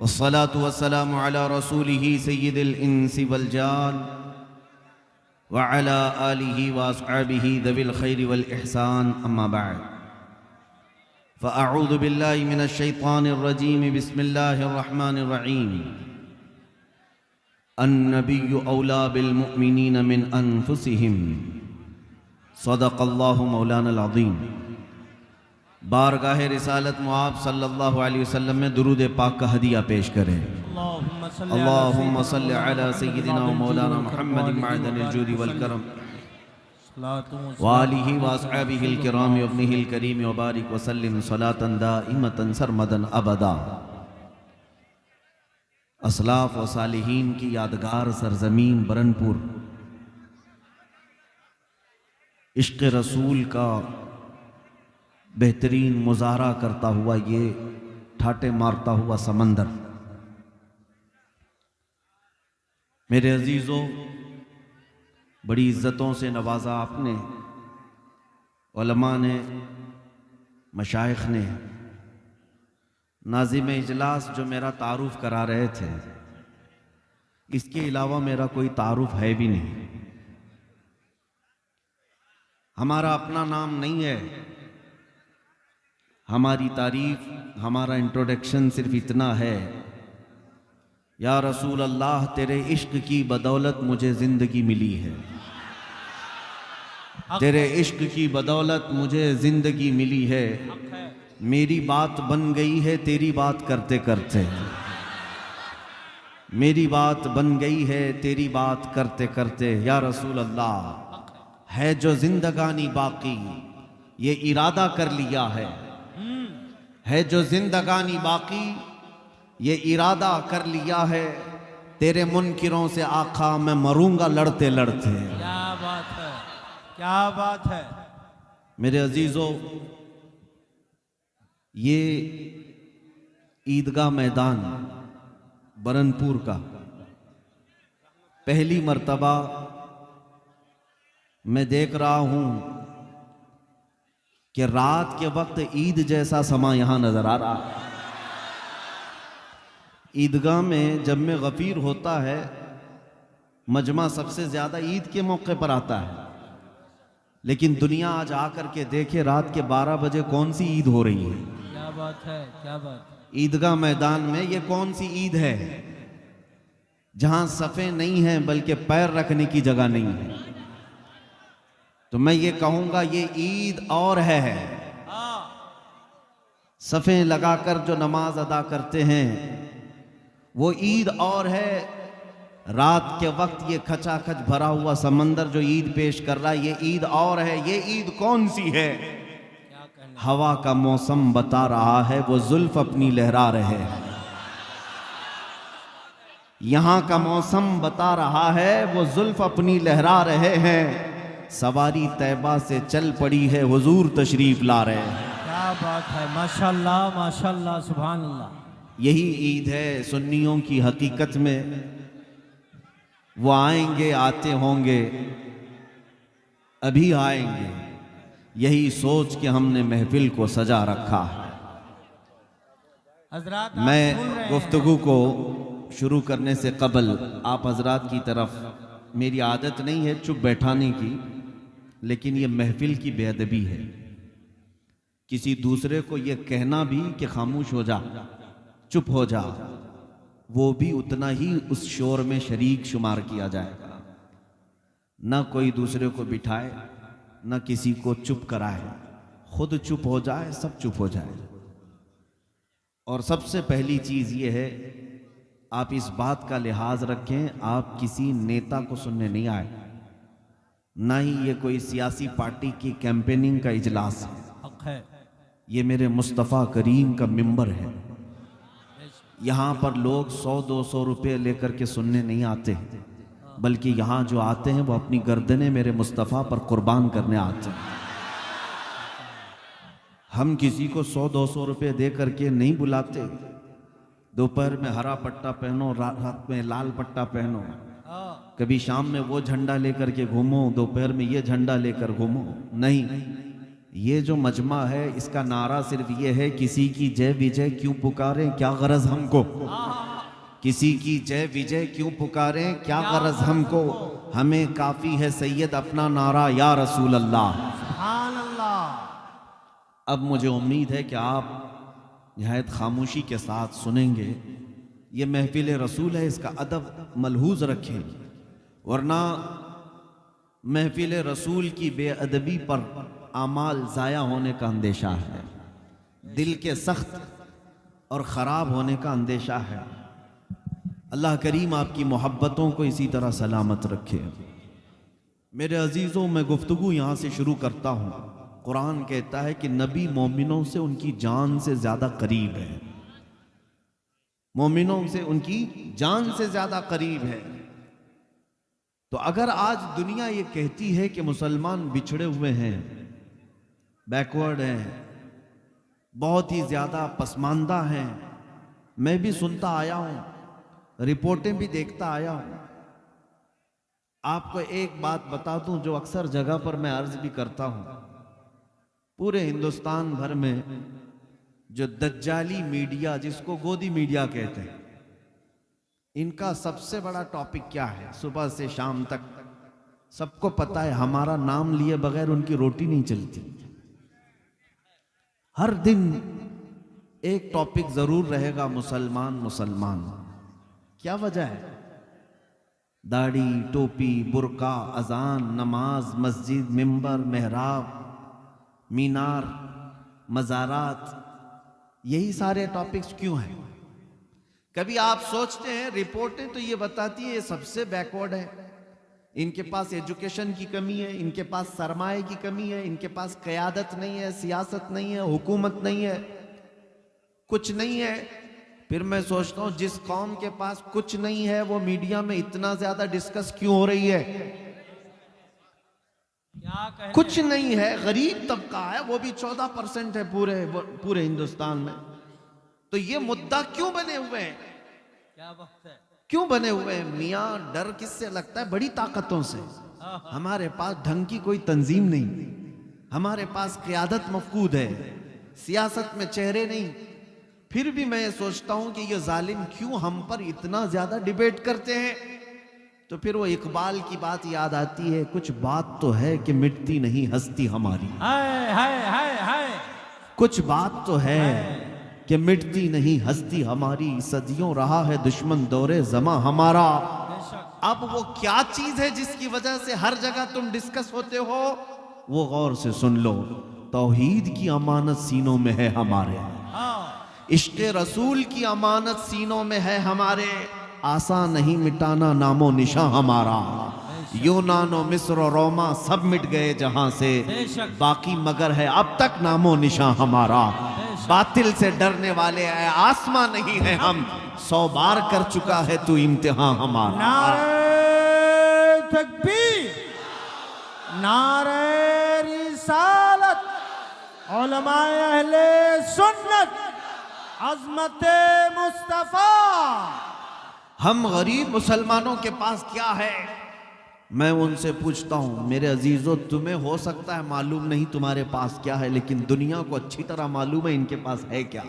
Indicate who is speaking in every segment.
Speaker 1: वस्सलातु वस्सलामु अला रसूलिही सय्यिदिल इंसी वल जान व अला आलिही व अस्हाबिही दविल खैरि वल इहसान अम्मा बअद फ़अऊज़ु बिल्लाहि मिनश शैतानिर रजीम बिस्मिल्लाहिर रहमानिर रहीम अन्नबिय्यु औला बिल मुअमिनीन मिन अनफुसिहिम सदक़ल्लाहु मौलानल अज़ीम। बारगाह रिसालत मुआब सल्लल्लाहु अलैहि वसल्लम में दुरूद पाक का हदिया पेश करें। अल्लाहुम्मा सल्लि अला सय्यिदिना व मौलाना मुहम्मदिन मअदनिल जूदि वल करम व आलिहि व अस्हाबिहिल किराम व इब्निहिल करीम व बारिक व सल्लिम सलातन दाइमतन सरमदन अबदा। असलाफ व सालिहीन की यादगार सरजमीन बरनपुर, इश्क़ रसूल का बेहतरीन मुजाहरा करता हुआ ये ठाटे मारता हुआ समंदर। मेरे अजीज़ों, बड़ी इज़्ज़तों से नवाजा आपने, उलमा ने, मशाइख ने। नाज़िम इजलास जो मेरा तारुफ करा रहे थे, इसके अलावा मेरा कोई तारुफ है भी नहीं। हमारा अपना नाम नहीं है, हमारी तारीफ, हमारा इंट्रोडक्शन सिर्फ इतना है, या रसूल अल्लाह तेरे इश्क की बदौलत मुझे जिंदगी मिली है, तेरे इश्क की बदौलत मुझे जिंदगी मिली है, मेरी बात बन गई है तेरी बात करते करते, मेरी बात बन गई है तेरी बात करते करते। या रसूल अल्लाह है जो जिंदगानी बाकी ये इरादा कर लिया है जो जिंदगानी बाकी ये इरादा कर लिया है, तेरे मुनकिरों से आका मैं मरूंगा लड़ते लड़ते।
Speaker 2: क्या बात है, क्या बात है।
Speaker 1: मेरे अजीजों, ये ईदगाह मैदान बरनपुर का पहली मर्तबा मैं देख रहा हूं कि रात के वक्त ईद जैसा समा यहां नजर आ रहा है। ईदगाह में जब में गफीर होता है, मजमा सबसे ज्यादा ईद के मौके पर आता है, लेकिन दुनिया आज आकर के देखे रात के 12 बजे कौन सी ईद हो रही है।
Speaker 2: क्या बात है, क्या बात है।
Speaker 1: ईदगाह मैदान में ये कौन सी ईद है जहां सफ़े नहीं है बल्कि पैर रखने की जगह नहीं है। तो मैं ये कहूंगा ये ईद और है। सफ़े लगाकर जो नमाज अदा करते हैं वो ईद और है। रात के वक्त ये खचाखच भरा हुआ समंदर जो ईद पेश कर रहा है ये ईद और है। ये ईद कौन सी है? हवा का मौसम बता रहा है वो जुल्फ अपनी लहरा रहे हैं। यहां का मौसम बता रहा है वो जुल्फ अपनी लहरा रहे हैं। सवारी तैबा से चल पड़ी है हुजूर तशरीफ ला रहे हैं।
Speaker 2: क्या बात है, माशाल्लाह माशाल्लाह, सुभान अल्लाह।
Speaker 1: यही ईद है सुन्नियों की हकीकत में। वो आएंगे, आते होंगे, अभी आएंगे, यही सोच के हमने महफिल को सजा रखा है।
Speaker 2: हजरात,
Speaker 1: मैं गुफ्तगू को शुरू करने से कबल आप हजरात की तरफ, मेरी आदत नहीं है चुप बैठाने की, लेकिन ये महफिल की बेअदबी है किसी दूसरे को ये कहना भी कि खामोश हो जा, चुप हो जा, वो भी उतना ही उस शोर में शरीक शुमार किया जाएगा। ना कोई दूसरे को बिठाए, ना किसी को चुप कराए, खुद चुप हो जाए, सब चुप हो जाए। और सबसे पहली चीज ये है, आप इस बात का लिहाज रखें, आप किसी नेता को सुनने नहीं आए, ना ही ये कोई सियासी पार्टी की कैंपेनिंग का इजलास है। ये मेरे मुस्तफ़ा करीम का मिंबर है। यहाँ पर लोग 100-200 रुपये लेकर के सुनने नहीं आते, बल्कि यहाँ जो आते हैं वो अपनी गर्दनें मेरे मुस्तफ़ा पर कुर्बान करने आते हैं। हम किसी को 100-200 रुपये दे करके नहीं बुलाते। दोपहर में हरा पट्टा पहनो, रात में लाल पट्टा पहनो, कभी शाम में वो झंडा लेकर के घूमो, दोपहर में ये झंडा लेकर घूमो। नहीं, ये जो मजमा है इसका नारा सिर्फ ये है, किसी की जय विजय क्यों पुकारें, क्या गरज हमको। किसी की जय विजय क्यों पुकारें, क्या गरज हमको। हमें काफी है सैयद अपना नारा, या रसूल अल्लाह।
Speaker 2: सुभान अल्लाह।
Speaker 1: अब मुझे उम्मीद है कि आप निहायत खामोशी के साथ सुनेंगे। ये महफिल रसूल है, इसका अदब मलहूज रखें, वरना महफिल रसूल की बेअदबी पर आमाल ज़ाया होने का अंदेशा है, दिल के सख्त और ख़राब होने का अंदेशा है। अल्लाह करीम आपकी मोहब्बतों को इसी तरह सलामत रखे। मेरे अजीज़ों, मैं गुफ्तगू यहाँ से शुरू करता हूँ। कुरान कहता है कि नबी मोमिनों से उनकी जान से ज़्यादा करीब है, मोमिनों से उनकी जान से ज़्यादा करीब है। तो अगर आज दुनिया ये कहती है कि मुसलमान बिछड़े हुए हैं, बैकवर्ड हैं, बहुत ही ज़्यादा पसमानदा हैं, मैं भी सुनता आया हूँ, रिपोर्टें भी देखता आया हूँ। आपको एक बात बता दूं जो अक्सर जगह पर मैं अर्ज भी करता हूँ, पूरे हिंदुस्तान भर में जो दज्जाली मीडिया, जिसको गोदी मीडिया कहते हैं, इनका सबसे बड़ा टॉपिक क्या है? सुबह से शाम तक सबको पता है, हमारा नाम लिए बगैर उनकी रोटी नहीं चलती। हर दिन एक टॉपिक जरूर रहेगा, मुसलमान मुसलमान। क्या वजह है? दाढ़ी, टोपी, बुर्का, अजान, नमाज, मस्जिद, मिंबर, मेहराब, मीनार, मज़ारात, यही सारे टॉपिक्स क्यों हैं? कभी आप सोचते हैं, रिपोर्टें तो ये बताती है ये सबसे बैकवर्ड है, इनके पास एजुकेशन की कमी है, इनके पास सरमाए की कमी है, इनके पास क़यादत नहीं है, सियासत नहीं है, हुकूमत नहीं है, कुछ नहीं है। फिर मैं सोचता हूँ जिस कौम के पास कुछ नहीं है वो मीडिया में इतना ज्यादा डिस्कस क्यों हो रही है?
Speaker 2: क्या
Speaker 1: कुछ नहीं है, गरीब तबका है, वो भी 14% है पूरे हिंदुस्तान में। तो ये मुद्दा क्यों बने हुए हैं?
Speaker 2: क्या बात है?
Speaker 1: क्यों बने हुए हैं? मियाँ, डर किससे लगता है? बड़ी ताकतों से। हमारे पास ढंग की कोई तंजीम नहीं, हमारे पास क़यादत मफकूद है, सियासत में चेहरे नहीं। फिर भी मैं सोचता हूं कि ये जालिम क्यों हम पर इतना ज्यादा डिबेट करते हैं। तो फिर वो इकबाल की बात याद आती है, कुछ बात तो है कि मिटती नहीं हस्ती हमारी।
Speaker 2: हाय हाय हाय हाय।
Speaker 1: कुछ बात तो है कि मिटती नहीं हस्ती हमारी, सदियों रहा है दुश्मन दौरे जमा हमारा। अब वो क्या चीज है जिसकी वजह से हर जगह तुम डिस्कस होते हो? वो गौर से सुन लो, तौहीद की अमानत सीनों में है हमारे, इश्क़ रसूल की अमानत सीनों में है हमारे। आसान नहीं मिटाना नामो निशां हमारा, यूनानो मिस्र और रोमा सब मिट गए जहां से, बाकी मगर है अब तक नामो निशां हमारा। बातिल से डरने वाले है आसमां नहीं है हम, 100 बार कर चुका है तू इम्तिहान हमारा।
Speaker 2: नारे तकबीर, नारे रिसालत, उलमाए अहले सुन्नत, अज़मते मुस्तफ़ा।
Speaker 1: हम गरीब मुसलमानों के पास क्या है? मैं उनसे पूछता हूं, मेरे अजीजों, तुम्हें हो सकता है मालूम नहीं तुम्हारे पास क्या है, लेकिन दुनिया को अच्छी तरह मालूम है इनके पास है क्या।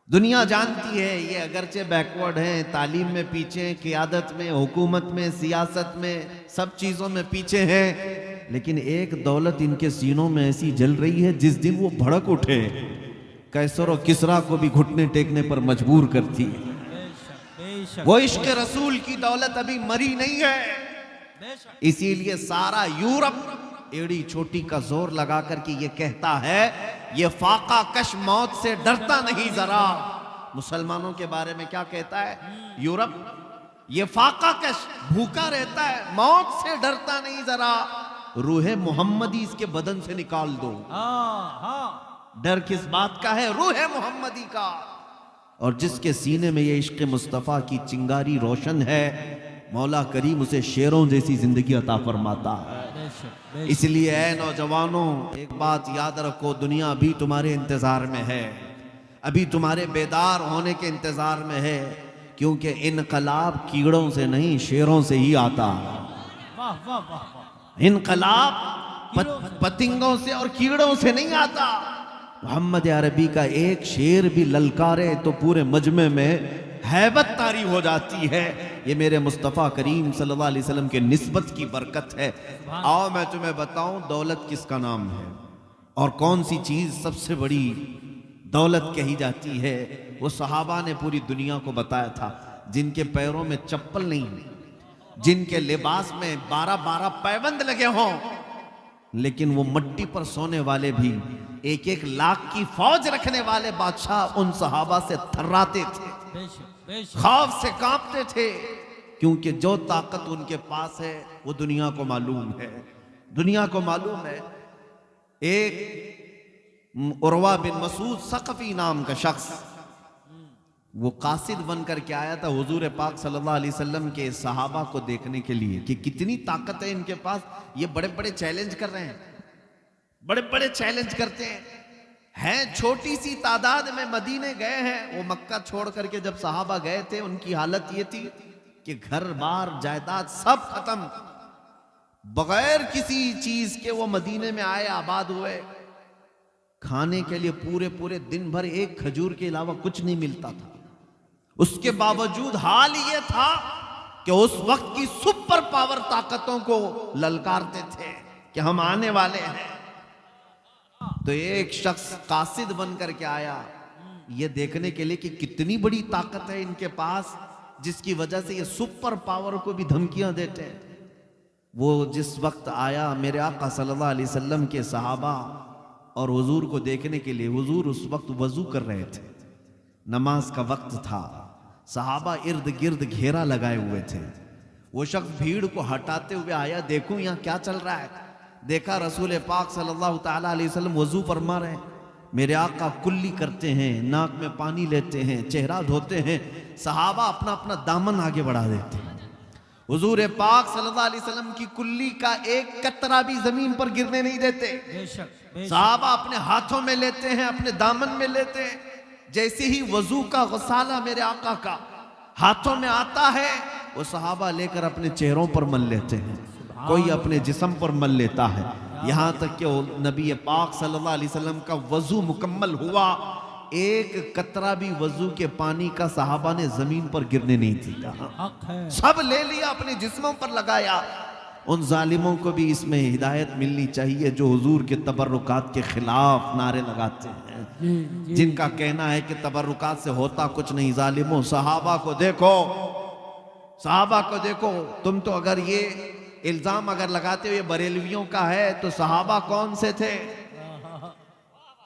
Speaker 1: दुनिया जानती है ये अगरचे बैकवर्ड हैं, तालीम में पीछे हैं, क़यादत में, हुकूमत में, सियासत में, सब चीज़ों में पीछे हैं, लेकिन एक दौलत इनके सीनों में ऐसी जल रही है जिस दिन वो भड़क उठे कैसर और किसरा को भी घुटने टेकने पर मजबूर करती है। वो इश्क़ रसूल की दौलत अभी मरी नहीं है, इसीलिए सारा यूरोप एड़ी छोटी का जोर लगा करके ये कहता है ये फाका कश मौत से डरता नहीं जरा। मुसलमानों के बारे में क्या कहता है यूरोप? ये फाका कश भूखा रहता है, मौत से डरता नहीं जरा, रूहे मोहम्मदी इसके बदन से निकाल दो। डर किस बात का है? रूहे मोहम्मदी का। और जिसके सीने में ये इश्क़ मुस्तफ़ा की चिंगारी रोशन है, मौला करीम उसे शेरों जैसी जिंदगी अता फरमाता है। इसलिए ऐ नौजवानों, एक बात याद रखो, दुनिया अभी तुम्हारे इंतजार में है, अभी तुम्हारे बेदार होने के इंतजार में है, क्योंकि इनकलाब कीड़ों से नहीं शेरों से ही आता है। इनकलाब पतंगों से और कीड़ों से नहीं आता। मोहम्मद अरबी का एक शेर भी ललकारे तो पूरे मजमे में हैबत तारी हो जाती है। ये मेरे मुस्तफ़ा करीम सल्लल्लाहु अलैहि वसल्लम के निस्बत की बरकत है। आओ मैं तुम्हें बताऊं दौलत किसका नाम है और कौन सी चीज सबसे बड़ी दौलत कही जाती है। वो सहाबा ने पूरी दुनिया को बताया था, जिनके पैरों में चप्पल नहीं, जिनके लिबास में 12-12 पैबंद लगे हों, लेकिन वो मट्टी पर सोने वाले भी 1-1 लाख की फौज रखने वाले बादशाह उन सहाबा से थर्राते थे, खौफ से कांपते थे, क्योंकि जो ताकत उनके पास है वो दुनिया को मालूम है। दुनिया को मालूम है। एक उरवा बिन मसूद सकफी नाम का शख्स, वो कासिद बन करके आया था हुजूर पाक सल्लल्लाहु अलैहि वसल्लम के सहाबा को देखने के लिए कि कितनी ताकत है इनके पास। ये बड़े बड़े चैलेंज कर रहे हैं, बड़े बड़े चैलेंज करते हैं छोटी सी तादाद में मदीने गए हैं। वो मक्का छोड़ करके जब सहाबा गए थे उनकी हालत ये थी कि घर बार जायदाद सब खत्म, बगैर किसी चीज के वो मदीने में आए, आबाद हुए। खाने के लिए पूरे पूरे दिन भर एक खजूर के अलावा कुछ नहीं मिलता था। उसके बावजूद हाल ये था कि उस वक्त की सुपर पावर ताकतों को ललकारते थे कि हम आने वाले हैं। तो एक शख्स कासिद बन करके आया ये देखने के लिए कि कितनी बड़ी ताकत है इनके पास, जिसकी वजह से ये सुपर पावर को भी धमकियां देते हैं। वो जिस वक्त आया मेरे आका सल्लल्लाहु अलैहि वसल्लम के सहाबा और हुजूर को देखने के लिए, हुजूर उस वक्त वजू कर रहे थे, नमाज का वक्त था, सहाबा इर्द गिर्द घेरा लगाए हुए थे। वो शख्स भीड़ को हटाते हुए आया, देखूं यहाँ क्या चल रहा है। देखा रसूल पाक सल्लल्लाहु ताला अलैहि वसल्लम वजू फरमा रहे हैं। मेरे आका कुल्ली करते हैं, नाक में पानी लेते हैं, चेहरा धोते हैं, सहाबा अपना अपना दामन आगे बढ़ा देते हैं। हुजूर पाक सल्लल्लाहु अलैहि वसल्लम की कुल्ली का एक कतरा भी जमीन पर गिरने नहीं देते। सहाबा अपने हाथों में लेते हैं, अपने दामन में लेते हैं। जैसे ही वजू का गसाला मेरे आका का हाथों में आता है, वो सहाबा लेकर अपने चेहरों पर मल लेते हैं, कोई अपने जिस्म पर मल लेता है। यहां तक कि नबी पाक सल्लल्लाहु अलैहि वसल्लम का वजू मुकम्मल हुआ, एक कतरा भी वजू के पानी का सहाबा ने जमीन पर गिरने नहीं दिया, सब ले लिया, अपने जिस्मों पर लगाया। उन जालिमों को भी इसमें हिदायत मिलनी चाहिए जो हुजूर के तबर्रुकात के खिलाफ नारे लगाते हैं, जिनका कहना है कि तबर्रुकात से होता कुछ नहीं। जालिमों, सहाबा को देखो, सहाबा को देखो। तुम तो अगर ये इल्जाम अगर लगाते हो ये बरेलवियों का है, तो सहाबा कौन से थे?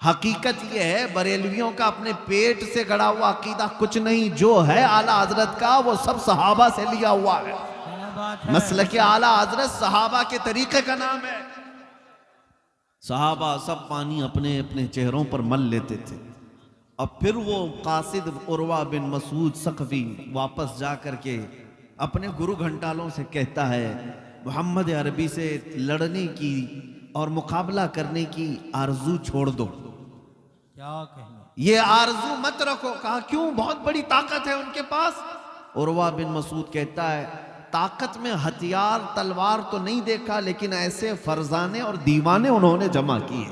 Speaker 1: हकीकत ये है बरेलवियों का अपने पेट से गड़ा हुआ अकीदा कुछ नहीं, जो है आला हजरत का वो सब सहाबा से लिया हुआ है। मसलके आला हजरत सहाबा के तरीके का नाम है। सहाबा सब पानी अपने अपने चेहरों पर मल लेते थे। अब फिर वो कासिद उरवा बिन मसूद सकफी वापस जा करके अपने गुरु घंटालों से कहता है, मोहम्मद अरबी से लड़ने की और मुकाबला करने की आरजू छोड़ दो,
Speaker 2: क्या कहना,
Speaker 1: ये आरजू मत रखो। कहा क्यों? बहुत बड़ी ताकत है उनके पास। उरवा बिन मसूद कहता है, ताकत में हथियार तलवार तो नहीं देखा, लेकिन ऐसे फरजाने और दीवाने उन्होंने जमा किए।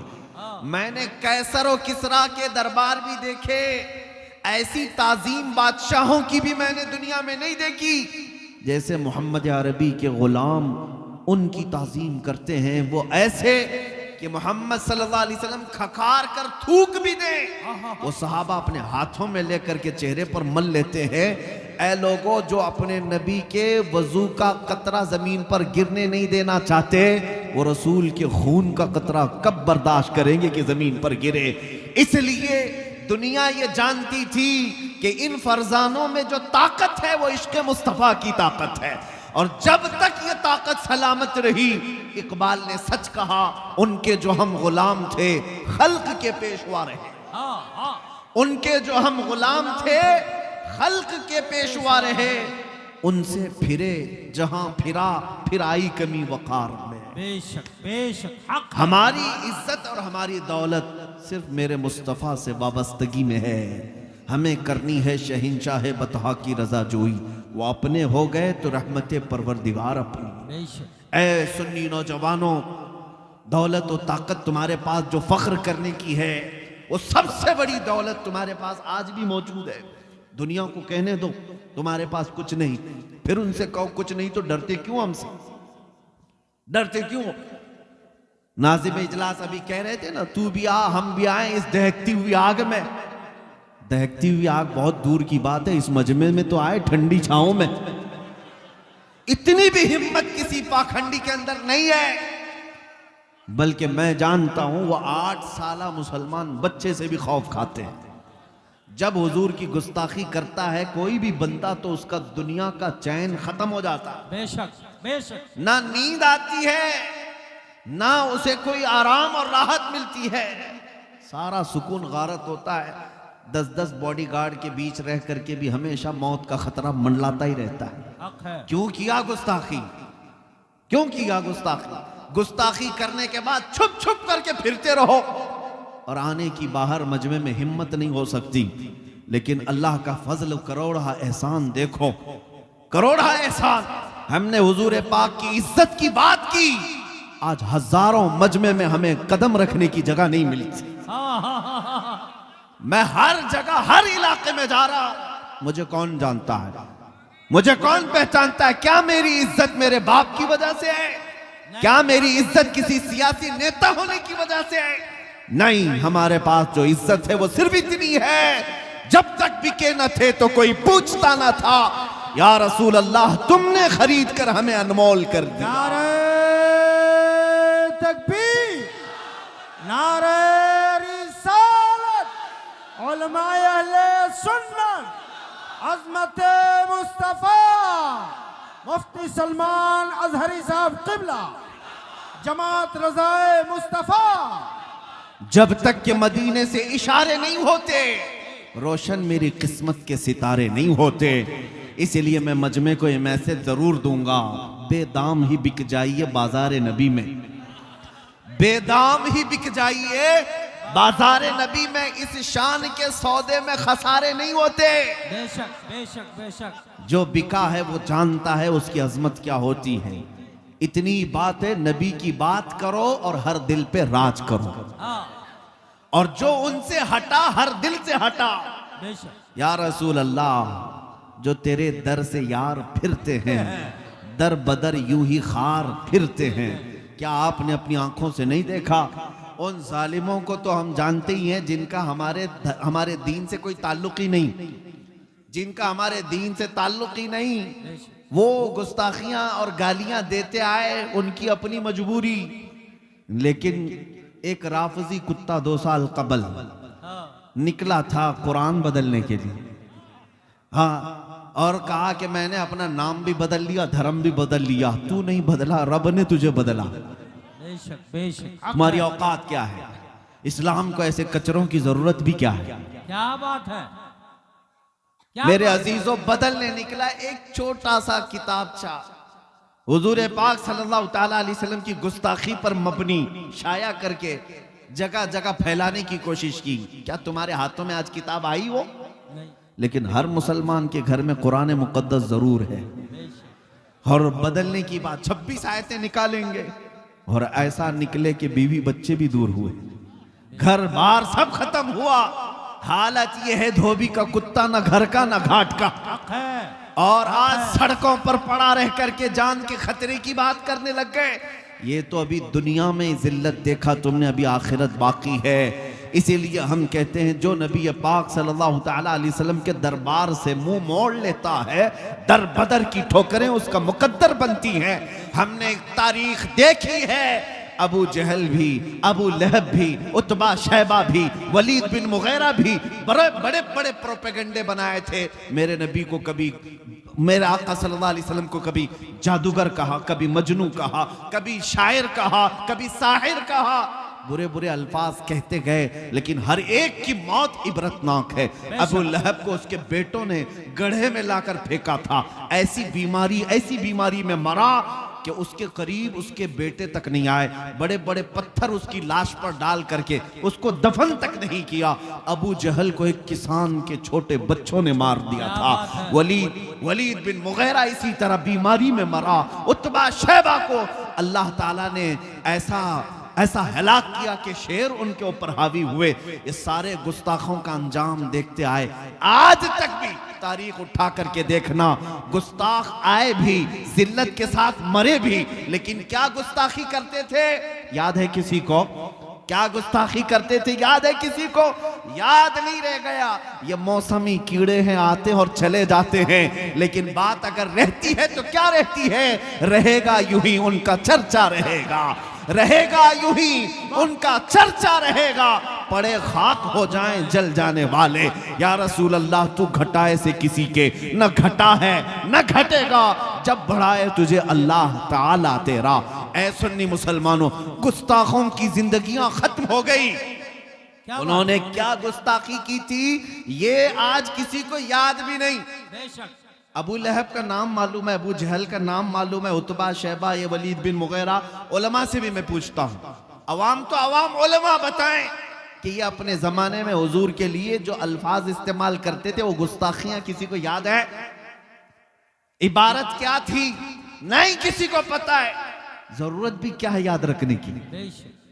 Speaker 1: मैंने कैसर और किसरा के दरबार भी देखे, ऐसी ताजीम बादशाहों की भी मैंने दुनिया में नहीं देखी जैसे मोहम्मद अरबी के गुलाम उनकी ताजीम करते हैं। वो ऐसे कि मोहम्मद सल्लल्लाहु अलैहि वसल्लम खखार कर थूक भी दे, वो सहाबा अपने हाथों में लेकर के चेहरे पर मल लेते हैं। ऐ लोगों जो अपने नबी के वजू का कतरा जमीन पर गिरने नहीं देना चाहते, वो रसूल के खून का कतरा कब बर्दाश्त करेंगे कि जमीन पर गिरे। इसलिए दुनिया ये जानती थी कि इन फरजानों में जो ताकत है वो इश्क मुस्तफ़ा की ताकत है, और जब तक ये ताकत सलामत रही, इकबाल ने सच कहा, उनके जो हम गुलाम थे खल्क के पेशवा रहे। उनके जो हम गुलाम थे खल्क के पेशवा रहे, उनसे फिरे जहां फिरा, फिर आई कमी वकार में।
Speaker 2: बेशक बेशक
Speaker 1: हमारी इज्जत और हमारी दौलत सिर्फ मेरे मुस्तफ़ा से वाबस्तगी में है। हमें करनी है शहंशाह बतहा की रजा जोई, वो अपने हो गए तो रहमत परवरदिगार अपनी। ऐ सुन्नी नौजवानों, दौलत और ताकत तुम्हारे पास जो फख्र करने की है, वो सबसे बड़ी दौलत तुम्हारे पास आज भी मौजूद है। दुनिया को कहने दो तुम्हारे पास कुछ नहीं, फिर उनसे कहो कुछ नहीं, तो डरते क्यों हमसे? डरते क्यों? नाज़िम इजलास अभी कह रहे थे ना, तू भी आ हम भी आए इस दहकती हुई आग में। दहकती हुई आग बहुत दूर की बात है, इस मजमे में तो आए ठंडी छांव में। इतनी भी हिम्मत किसी पाखंडी के अंदर नहीं है, बल्कि मैं जानता हूं वो 8 साला मुसलमान बच्चे से भी खौफ खाते हैं। जब हुजूर की गुस्ताखी करता है कोई भी बंदा, तो उसका दुनिया का चैन खत्म हो जाता है।
Speaker 2: बेशक बेशक।
Speaker 1: ना नींद आती है, ना उसे कोई आराम और राहत मिलती है, सारा सुकून गारत होता है। 10-10 बॉडीगार्ड के बीच रह करके भी हमेशा मौत का खतरा मंडलाता ही रहता है।
Speaker 2: हक है।
Speaker 1: क्यों किया गुस्ताखी? क्यों किया गुस्ताखी? गुस्ताखी करने के बाद छुप छुप करके फिरते रहो और आने की बाहर मजमे में हिम्मत नहीं हो सकती। लेकिन अल्लाह का फजल, करोड़ा एहसान देखो, करोड़ा एहसान। हमने हुजूर पाक की इज्जत की बात की, आज हजारों मजमे में हमें कदम रखने की जगह नहीं मिली। मैं हर जगह हर इलाके में जा रहा, मुझे कौन जानता है, मुझे कौन पहचानता है? क्या मेरी इज्जत मेरे बाप की वजह से है? क्या मेरी इज्जत किसी सियासी नेता होने की वजह से है? नहीं, हमारे पास जो इज्जत है वो सिर्फ इतनी है, जब तक बिके न थे तो कोई पूछता न था, या रसूल अल्लाह तुमने खरीद कर हमें अनमोल कर दिया।
Speaker 2: नारे तकबीर, नारे रिसालत, उलमाए अहले सुन्नत, अज़मत मुस्तफा मुफ्ती सलमान अजहरी साहब क़िबला, जमात रज़ाए मुस्तफा।
Speaker 1: जब तक के मदीने से इशारे नहीं होते, रोशन मेरी किस्मत के सितारे नहीं होते। इसलिए मैं मजमे को ये मैसेज जरूर दूंगा, बेदाम ही बिक जाइए बाजार नबी में, बेदाम ही बिक जाइए बाजार नबी में। इस शान के सौदे में खसारे नहीं होते।
Speaker 2: बेशक बेशक बेशक।
Speaker 1: जो बिका है वो जानता है उसकी अजमत क्या होती है। इतनी बात है, नबी की बात करो और हर दिल पे राज करो, और जो उनसे हटा हर दिल से हटा।
Speaker 2: बेशक।
Speaker 1: या रसूल अल्लाह, जो तेरे दर से यार फिरते हैं, दर बदर यूं ही खार फिरते हैं। क्या आपने अपनी आंखों से नहीं देखा? उन जालिमों को तो हम जानते ही हैं जिनका हमारे दीन से कोई ताल्लुक ही नहीं, जिनका हमारे दीन से ताल्लुक ही नहीं, वो गुस्ताखियां और गालियां देते आए, उनकी अपनी मजबूरी। लेकिन एक राफजी कुत्ता 2 साल कबल निकला था कुरान बदलने के लिए, हाँ, और कहा कि मैंने अपना नाम भी बदल लिया, धर्म भी बदल लिया। तू नहीं बदला, रब ने तुझे बदला।
Speaker 2: बेशक बेशक।
Speaker 1: तुम्हारी औकात क्या है? इस्लाम को ऐसे कचरों की जरूरत भी क्या है?
Speaker 2: क्या बात है, क्या
Speaker 1: मेरे
Speaker 2: बात
Speaker 1: अजीजों, बदलने निकला एक छोटा सा किताबचा, हुजूर पाक सल्लल्लाहु ताला अलैहि वसल्लम की गुस्ताखी पर मबनी शाया करके जगह जगह फैलाने की कोशिश की। क्या तुम्हारे हाथों में आज किताब आई हो?
Speaker 2: नहीं।
Speaker 1: लेकिन हर मुसलमान के घर में कुरान मुकद्दस जरूर है। और बदलने की बात, 26 आयतें निकालेंगे और ऐसा निकले कि बीवी बच्चे भी दूर हुए, घर बार सब खत्म हुआ। हालत यह है धोबी का कुत्ता, ना घर का ना घाट का, और आज सड़कों पर पड़ा रह करके जान के खतरे की बात करने लग गए। ये तो अभी दुनिया में जिल्लत देखा तुमने, अभी आखिरत बाकी है। इसीलिए हम कहते हैं जो नबी पाक सल्लल्लाहु ताला अलैहि वसल्लम के दरबार से मुंह मोड़ लेता है, दर बदर की ठोकरें उसका मुकद्दर बनती हैं। हमने एक तारीख देखी है, अबू जहल भी, अबू लहब भी, उतबा शैबा भी, वलीद बिन मुगैरा भी बड़े बड़े बड़े प्रोपेगेंडे बनाए थे। मेरे नबी को कभी, मेरे आका सल्लल्लाहु अलैहि वसल्लम को कभी जादूगर कहा, कभी मजनू कहा, कभी शायर कहा, कभी साहिर कहा, बुरे बुरे अल्फाज कहते गए। लेकिन हर एक की मौत इबरतनाक है। अबू लहब को उसके बेटों ने गड्ढे में लाकर फेंका था, ऐसी बीमारी में मरा कि उसके करीब उसके बेटे तक नहीं आए। बड़े बड़े पत्थर उसकी लाश पर डाल करके उसको दफन तक नहीं किया। अबू जहल को एक किसान के छोटे बच्चों ने मार दिया था। वलीद बिन मुगैरा इसी तरह बीमारी में मरा। उतबा शैबा को अल्लाह ताला ने ऐसा ऐसा हलाक किया कि शेर उनके ऊपर हावी हुए। ये सारे गुस्ताखों का अंजाम देखते आए। आज तक भी तारीख उठा करके देखना, गुस्ताख आए भी, जिल्लत के साथ मरे भी, लेकिन क्या गुस्ताखी करते थे याद है किसी को? क्या गुस्ताखी करते थे याद है किसी को? याद नहीं रह गया। ये मौसमी कीड़े हैं, आते और चले जाते हैं, लेकिन बात अगर रहती है तो क्या रहती है? रहेगा यूं ही उनका चर्चा रहेगा, रहेगा यूं ही उनका चर्चा रहेगा। पड़े खाक हो जाएं जल जाने वाले। या रसूल अल्लाह, तू घटाए से किसी के न घटा है न घटेगा, जब बढ़ाए तुझे अल्लाह ताला तेरा। ऐ सुन्नी मुसलमानों, गुस्ताखों की जिंदगियां खत्म हो गई। उन्होंने क्या गुस्ताखी की थी ये आज किसी को याद भी नहीं। अबू लहब का नाम मालूम है, अबू जहल का नाम मालूम है, उतबा, शैबा, ये वलीद बिन मुगीरा। उलमा से भी मैं पूछता हूँ, अवाम तो अवाम, उलमा बताएं कि ये अपने जमाने में हुजूर के लिए जो अल्फाज इस्तेमाल करते थे वो गुस्ताखियां किसी को याद है? इबारत क्या थी? नहीं किसी को पता है। जरूरत भी क्या है याद रखने की?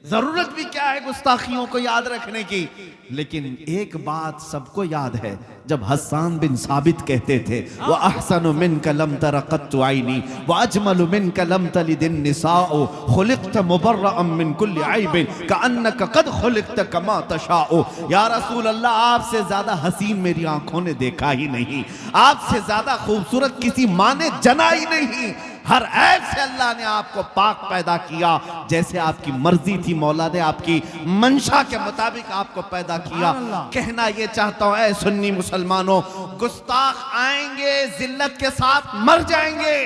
Speaker 1: जरूरत भी क्या है गुस्ताखियों को याद रखने की? लेकिन एक बात सबको याद है, जब हस्सान बिन साबित कहते थे व अहसनु मिनका लम तरा क़त्तु ऐनी व अजमलु मिनका लम तलिदिन निसाउ खुलिक़्त मुबर्रअन मिन कुल्लि ऐबिन कअन्नका क़द खुलिक़्त कमा तशाउ। या रसूल अल्लाह, आपसे ज्यादा हसीन मेरी आंखों ने देखा ही नहीं, आपसे ज्यादा खूबसूरत किसी माँ ने जना ही नहीं। हर ऐब से अल्लाह ने आपको पाक पैदा किया, जैसे आपकी मर्जी थी मौला ने आपकी मंशा के मुताबिक आपको पैदा किया। कहना ये चाहता हूं ऐ सुन्नी मुसलमानों, गुस्ताख आएंगे जिल्लत के साथ मर जाएंगे,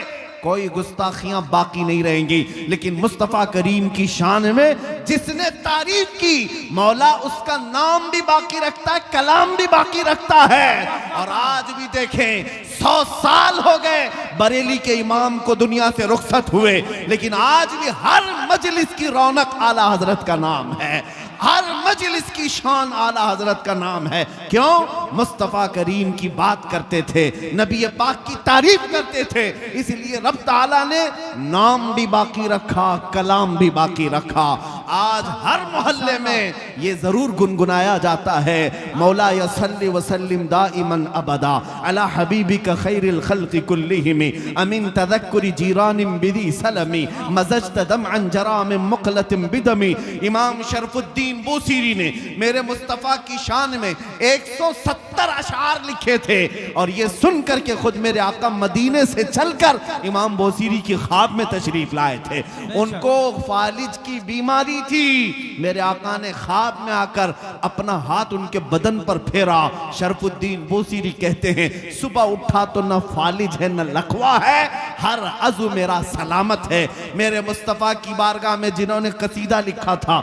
Speaker 1: कोई गुस्ताखियां बाकी नहीं रहेंगी। लेकिन मुस्तफा करीम की शान में जिसने तारीफ की, मौला उसका नाम भी बाकी रखता है, कलाम भी बाकी रखता है। और आज भी देखें, 100 साल हो गए बरेली के इमाम को दुनिया से रुखसत हुए, लेकिन आज भी हर मजलिस की रौनक आला हजरत का नाम है, हर मजलिस की शान आला हजरत का नाम है। क्यों? मुस्तफा करीम की बात करते थे, नबी पाक की तारीफ करते थे, इसलिए रब ताला ने नाम भी बाकी रखा, कलाम भी बाकी रखा। आज हर मोहल्ले में ये जरूर गुनगुनाया जाता है, मौला यसल्ली वसल्लिम दाइमन अबदा अला हबीबिका खैरिल खल्क़ि कुल्लिहिम अमिन तज़क्कुरि जीरानिम बिदी सलमी मज़ज्त दमअन जरामिन मुक़लतिन बिदमी। इमाम शरफुद्दीन बूसीरी ने मेरे मुस्तफ़ा की शान में 170 अशार लिखे थे, और ये सुन करके खुद मेरे आका मदीने से चलकर इमाम बूसीरी की ख्वाब में तशरीफ लाए थे। उनको फालिज की बीमारी थी, मेरे आका ने ख्वाब में आकर अपना हाथ उनके बदन पर फेरा। शरफुद्दीन बूसीरी कहते हैं, सुबह उठा तो न फालिज है न लकवा है, हर अज़ु मेरा सलामत है। मेरे मुस्तफ़ा की बारगाह में जिन्होंने कसीदा लिखा था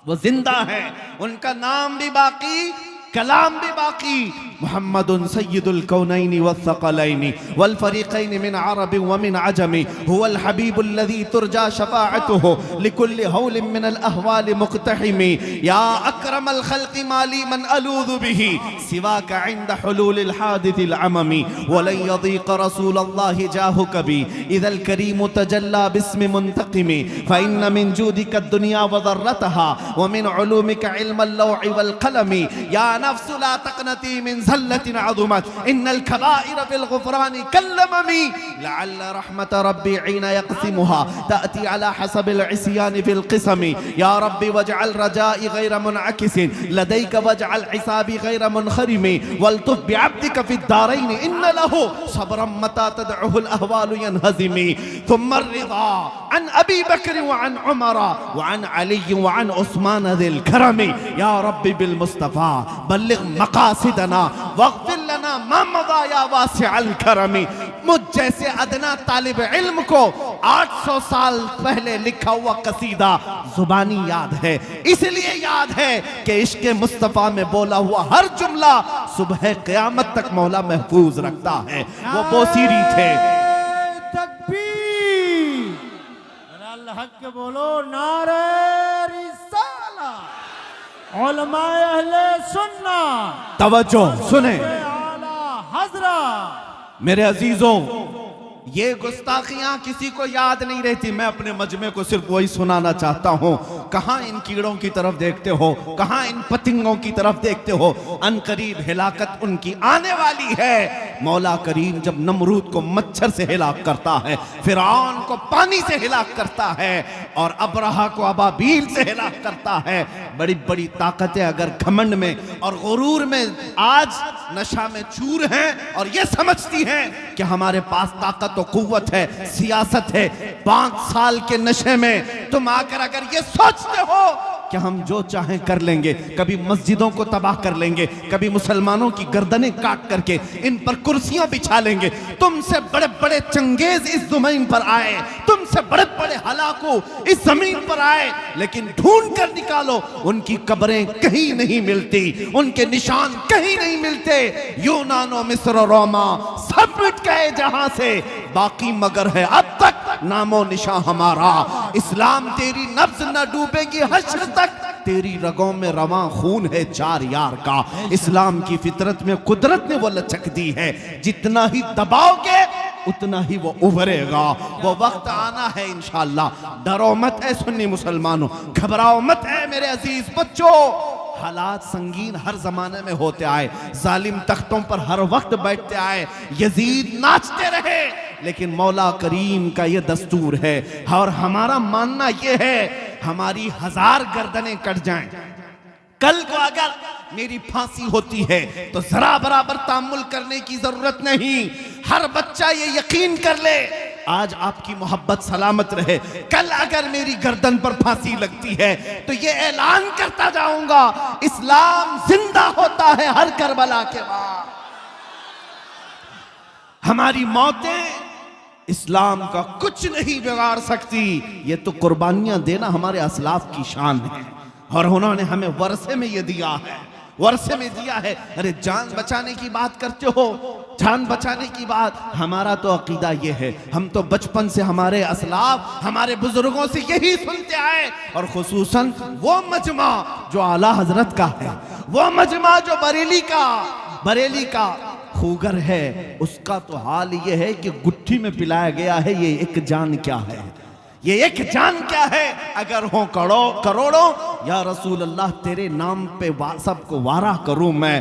Speaker 1: वो जिंदा है, उनका नाम भी बाकी, कलाम भी बाकी। मुहम्मदुन सय्यिदुल कौनैनि वस्सक़लैनि वल फ़रीक़ैनि मिन अरब व मिन अजम हुवल हबीबुल लज़ी तुरजा शफ़ाअतुहु लिकुल्लि हौलिन मिनल अहवाल मुक़तहिम। या अक्रमल ख़ल्क़ि माली मन अलूज़ु बिही सिवाका इंद हुलूलिल हादिसिल अममी वलन यज़ीक़ रसूलल्लाहि जाहु कबी इज़ल करीम तजल्ला बिस्मि मुंतक़िम फ़इन्न मिन जूदिका दुनिया व ज़र्रतहा व मिन उलूमिका इल्मल लौहि वल क़लम। या नफ्सु ला तक़नती मिन ज़ल्लतिन अज़ुमत इन्नल कबाइर फ़िल ग़ुफ़रानि कल्लममी लअल्ल रहमत रब्बी हीन यक़सिमुहा तअती अला हसबिल इस्यान फ़िल क़िस्म। या रब्बी वजअल रजाई गैर मुनअकिसिन लदैक वजअल हिसाबी गैर मुनख़रिम वल्तुफ़ बिअब्दिक फ़िद दारैन इन्न लहु सब्रन मता तदउहुल अहवाल यनहज़िम। थुम्मा अर्रिज़ा अन अबी बकर व अन उमर व अन अली व अन उस्मान ज़िल करम। या रब्बी बिल मुस्तफ़ा बल्लिग़ मक़ासिदना वग़फ़िर लना मा मज़ा या वासिअल करम। मुझ जैसे अदना तालिब इल्म को 800 साल पहले लिखा हुआ कसीदा जुबानी याद है, इसलिए याद है कि इश्क़ मुस्तफ़ा में बोला हुआ हर जुमला सुबह क़यामत तक मौला महफूज रखता है। वो बूसीरी थे।
Speaker 2: तकबीर, अल्लाह हक बोलो, नारे रिसालत, उलमाए अहले सुन्ना
Speaker 1: तवज्जो सुने
Speaker 2: आला हज़रत।
Speaker 1: मेरे अजीजों, ये गुस्ताखियां किसी को याद नहीं रहती। मैं अपने मजमे को सिर्फ वही सुनाना चाहता हूं। कहां इन कीड़ों की तरफ देखते हो, कहां इन पतंगों की तरफ देखते हो। अनकरीब हिलाकत उनकी आने वाली है। मौला करीम जब नमरूद को मच्छर से हिलाक करता है, फिरौन को पानी से हिलाक करता है, और अबरहा को अबाबील से हिलाक करता है। बड़ी बड़ी ताकतें अगर घमंड में और गुरूर में आज नशा में चूर हैं और ये समझती हैं कि हमारे पास ताकत तो कुव्वत है, सियासत है, 5 साल के नशे में तुम आकर अगर ये सोचते हो कि हम जो चाहें कर लेंगे, कभी मस्जिदों को तबाह कर लेंगे, कभी मुसलमानों की गर्दनें काट करके इन पर कुर्सियां बिछा लेंगे। तुमसे बड़े बड़े चंगेज इस जमीन पर आए, तुमसे बड़े बड़े हलाकू इस जमीन पर आए, लेकिन ढूंढ कर निकालो उनकी कब्रें कहीं नहीं मिलती, उनके निशान कहीं नहीं मिलते। यूनानो मिस्र रोमा सब मिट गए जहां से, बाकी मगर है अब तक नामो निशा हमारा। इस्लाम तेरी नब्ज न डूबेगी हश्र तक, तेरी रगों में रवां खून है 4 यार का। इस्लाम की फितरत में कुदरत ने वो लचक दी है, जितना ही दबाओगे उतना ही वो उभरेगा। वो वक्त आना है इंशाअल्लाह। डरो मत है सुन्नी मुसलमानों, घबराओ मत है मेरे अजीज बच्चों। हालात संगीन हर जमाने में होते आए, जालिम तख्तों पर हर वक्त बैठते आए, यजीद नाचते रहे, लेकिन मौला करीम का ये दस्तूर है और हमारा मानना ये है हमारी 1000 गर्दनें कट जाएं, कल को अगर मेरी फांसी होती है तो जरा बराबर तामुल करने की जरूरत नहीं। हर बच्चा ये यकीन कर ले, आज आपकी मोहब्बत सलामत रहे, कल अगर मेरी गर्दन पर फांसी लगती है तो ये ऐलान करता जाऊंगा इस्लाम जिंदा होता है हर करबला के बाद। हमारी मौतें इस्लाम का कुछ नहीं बिगाड़ सकती। ये तो कुर्बानियां देना हमारे असलाफ की शान है, और उन्होंने हमें वर्षे में ये दिया है, वर्षे में दिया है। अरे जान बचाने की बात करते हो, जान बचाने की बात, हमारा तो अकीदा ये है, हम तो बचपन से हमारे असलाफ हमारे बुजुर्गों से यही सुनते आए, और खुसूसन वो मजमा जो आला हजरत का है, वो मजमा जो बरेली का खूगर है, उसका तो हाल ये है कि गुट्ठी में पिलाया गया है ये एक जान क्या है, ये एक जान क्या है। अगर हो करोड़ों या रसूल अल्लाह तेरे नाम पे सबको वारा करूं मैं,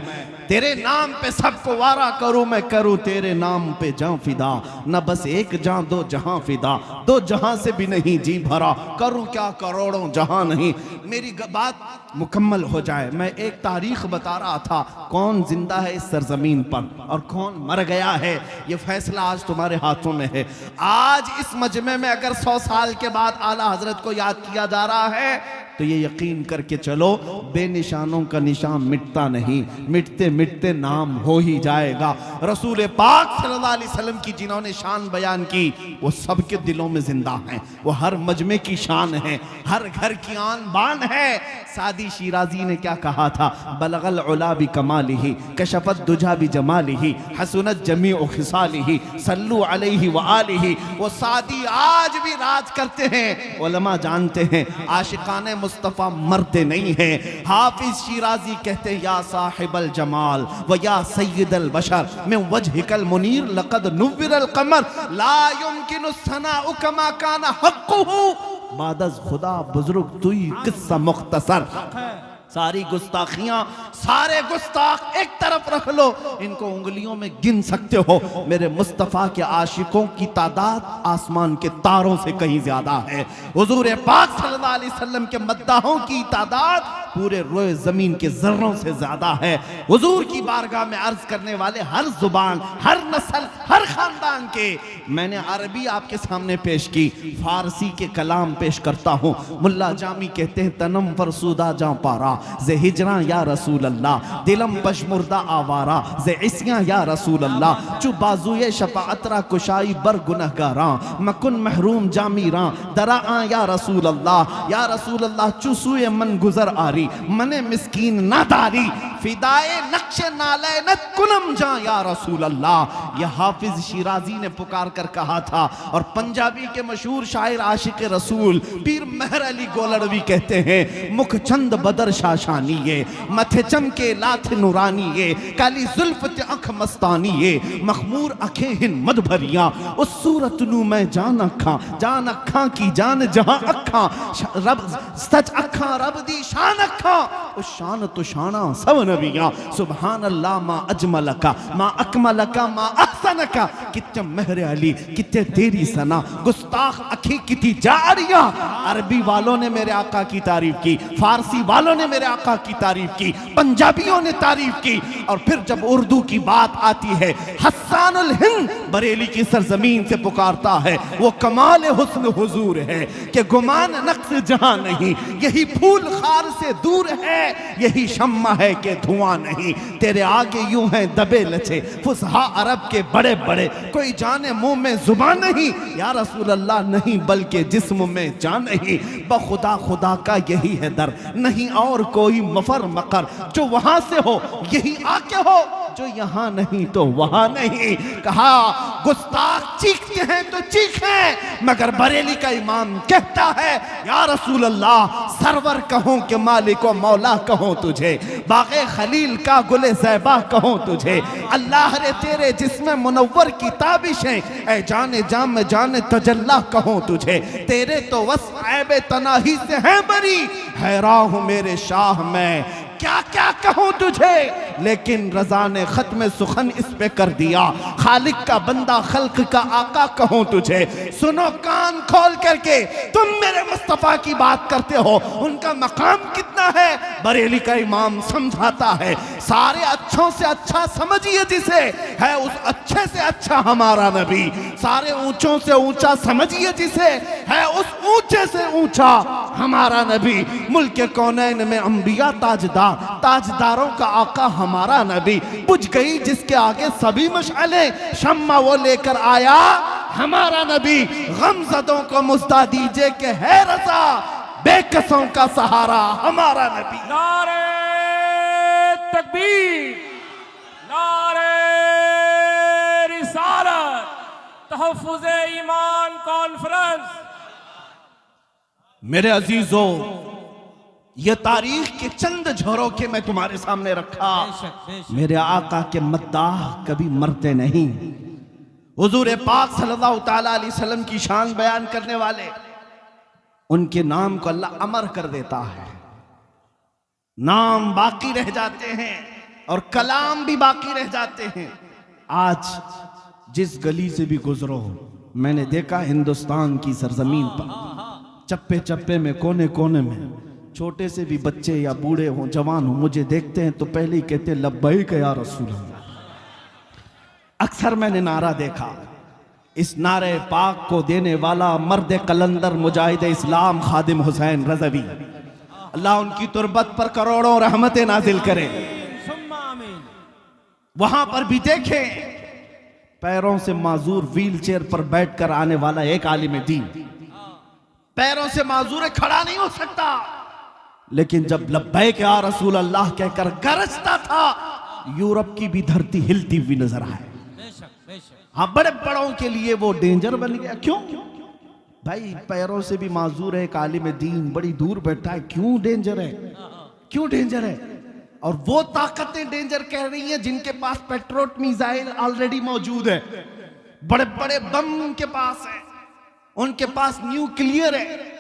Speaker 1: तेरे नाम पे सबको वारा करूं मैं, करूं तेरे नाम पे जान फिदा, न बस एक जान 2 जहां फिदा, 2 जहां से भी नहीं जी भरा, करूं क्या करोड़ों जहां नहीं। मेरी बात मुकम्मल हो जाए, मैं एक तारीख बता रहा था, कौन जिंदा है इस सरजमीन पर और कौन मर गया है, ये फैसला आज तुम्हारे हाथों में है। आज इस मजमे में अगर 100 साल के बाद आला हजरत को याद किया जा रहा है तो ये यकीन करके चलो बेनिशानों का निशान मिटता नहीं, मिटते मिटते नाम हो ही जाएगा। रसूल पाक सल्लल्लाहु अलैहि वसल्लम की जिन्होंने शान बयान की वो सबके दिलों में जिंदा हैं, वो हर मजमे की शान है, हर घर की आन बान है। सादी शिराजी ने क्या कहा था, बलगल उला बि कमालिही कशफत दुजा बि जमालिही हसनत जमीउ खिसालिही सल्लु अलैहि व आलिही। वो सादी आज भी राज करते हैं, उलमा जानते हैं आशिकाने मुस्तफा मरते नहीं है। हाफिज शिराजी कहते हैं या साहिबल जमाल व या सय्यदल बशर मिन वजहिकल मुनीर लक़द नुव्विरल कमर ला युमकिनु सनाउ कमा काना हक़्क़ुहु बादज़ खुदा बुजुर्ग तुई किस्सा मुख्तसर। सारी गुस्ताखियां, सारे गुस्ताख एक तरफ रख लो, इनको उंगलियों में गिन सकते हो। मेरे मुस्तफ़ा के आशिकों की तादाद आसमान के तारों से कहीं ज्यादा है। हुजूर पाक सल्लल्लाहु अलैहि वसल्लम के मद्दाहों की तादाद पूरे रोए जमीन के जर्रों से ज्यादा है। हुजूर की बारगाह में अर्ज करने वाले हर जुबान, हर नस्ल, हर खानदान के, मैंने अरबी आपके सामने पेश की, फारसी के कलाम पेश करता हूँ। मुल्ला जामी कहते हैं तनम फरसूदा जा पारा जे हिजरा या रसूल अल्लाह, दिलम पशमुर्दा आवारा जे इस्या या रसूल अल्लाह, चु बाजुए शफाअतरा कुशाई बर गुनहगारा मकुन महरूम जामीरा दरा या रसूल अल्लाह, या रसूल अल्लाह चुसुए मन गुजर आरी मने मिस्कीन नादारी फिदाए नक्श नालैनत कुलम जा या रसूल अल्लाह। यह हाफिज शिराजी ने पुकार कर कहा था। और पंजाबी के मशहूर शायर आशिक रसूल पीर मेहर अली गोलड़वी कहते हैं, मुख चंद बदर शाशानी ये, मथे चमके लाथ नूरानी ये, काली जुल्फ ते अख मस्तानी ये, मखमूर अखें हिन मद भरिया, उस सूरत नू मैं जान अखा की जान जहां अखा, रब सच अखा रब दी शान अखा, उस शान तो शाना सब नबिया। सुभान अल्लाह मा अजमल का मा अकमल का मा अहसन का, कितने मेहर अली कितने तेरी सना, गुस्ताख अखी कितनी जारिया। अरबी वालों ने मेरे आका की तारीफ की, फारसी वालों ने मेरे आका की तारीफ की, पंजाबियों ने तारीफ की। और फिर जब उर्दू की बात आती है, हस्सानुल हिंद बरेली की सरजमीन से पुकारता है, वो कमाल हुस्न हुजूर है कि गुमान नक्श जहां नहीं, यही फूल खार से दूर है, यही शम्मा है कि धुआं नहीं। तेरे आगे यूं हैं दबे लचे फुसहा अरब के बड़े बड़े, कोई जाने मुंह में जुबान नहीं, या रसूल अल्लाह नहीं बल्कि जिस्म में जान नहीं। बखुदा खुदा का यही है दर, नहीं और कोई मफर मकर, जो वहां से हो यही आके हो, जो यहाँ नहीं तो वहां नहीं। कहा गुस्ताख चीखते हैं तो चीखें, मगर बरेली का इमाम कहता है, या रसूल अल्लाह सरवर कहूं कि मालिक व मौला कहूं तुझे, बागे खलील का गुले ज़ैबा कहूं तुझे, अल्लाह रे तेरे जिस्म मुनव्वर की ताबिशें, ऐ जाने जाम जाने तजल्ला कहूं तुझे, तेरे तो वस्फ़ ऐबे तनाही से है बरी, हैरान हूं मेरे शाह मैं क्या क्या कहूं तुझे। लेकिन रजा ने खत्म सुखन इस पे कर दिया, खालिक का बंदा खल्क का आका कहूं तुझे। सुनो कान खोल करके, तुम मेरे मुस्तफा की बात करते हो, उनका मकाम कितना है बरेली का इमाम समझाता है। सारे अच्छों से अच्छा समझिए जिसे, है उस अच्छे से अच्छा हमारा नबी। सारे ऊंचों से ऊंचा समझिए जिसे, है उस ऊंचे से ऊंचा हमारा नबी। मुल्क के कौनैन में अंबिया ताजदार, ताजदारों का आका हमारा नबी। बुझ गई जिसके आगे सभी मशाले, शम्मा वो लेकर आया हमारा नबी। गमज़दों को मुस्ता दीजिए कि है रज़ा, बेकसों का सहारा हमारा नबी।
Speaker 3: नारे तकबीर, नारे रिसालत, तहफ़्फ़ुज़े ईमान कॉन्फ्रेंस।
Speaker 1: मेरे अजीजों, ये तारीख के चंद झरोखे मैं तुम्हारे सामने रखा। मेरे आका के मद्दाह कभी मरते नहीं। हुजूर पाक सल्लल्लाहु तआला अलैहि वसल्लम की शान बयान करने वाले, उनके नाम को अल्लाह अमर कर देता है, नाम बाकी रह जाते हैं और कलाम भी बाकी रह जाते हैं। आज जिस गली से भी गुजरो, मैंने देखा हिंदुस्तान की सरजमीन पर चप्पे चप्पे में, कोने कोने में, छोटे से भी बच्चे या बूढ़े हों जवान हों, मुझे देखते हैं तो पहले ही कहते लब्बैक या रसूल अल्लाह। अक्सर मैंने नारा देखा, इस नारे पाक को देने वाला मर्द कलंदर मुजाहिद इस्लाम खादिम हुसैन रज़वी, अल्लाह उनकी तुरबत पर करोड़ों रहमतें नाजिल करे। वहां पर भी देखें, पैरों से माजूर व्हील चेयर पर बैठकर आने वाला एक आलिम दीन, पैरों से माजूर खड़ा नहीं हो सकता, लेकिन जब लब्बैक या रसूल अल्लाह कहकर गरजता था, यूरोप की भी धरती हिलती हुई नजर आए। हाँ, बड़े बड़ों के लिए वो डेंजर बन गया। क्यों भाई? पैरों से भी माजूर है एक आलिम दीन, बड़ी दूर बैठा है, क्यों डेंजर है? क्यों डेंजर है? और वो ताकतें डेंजर कह रही हैं जिनके पास पेट्रोट मिसाइल ऑलरेडी मौजूद है, बड़े बड़े बम उनके पास है, उनके पास न्यूक्लियर है।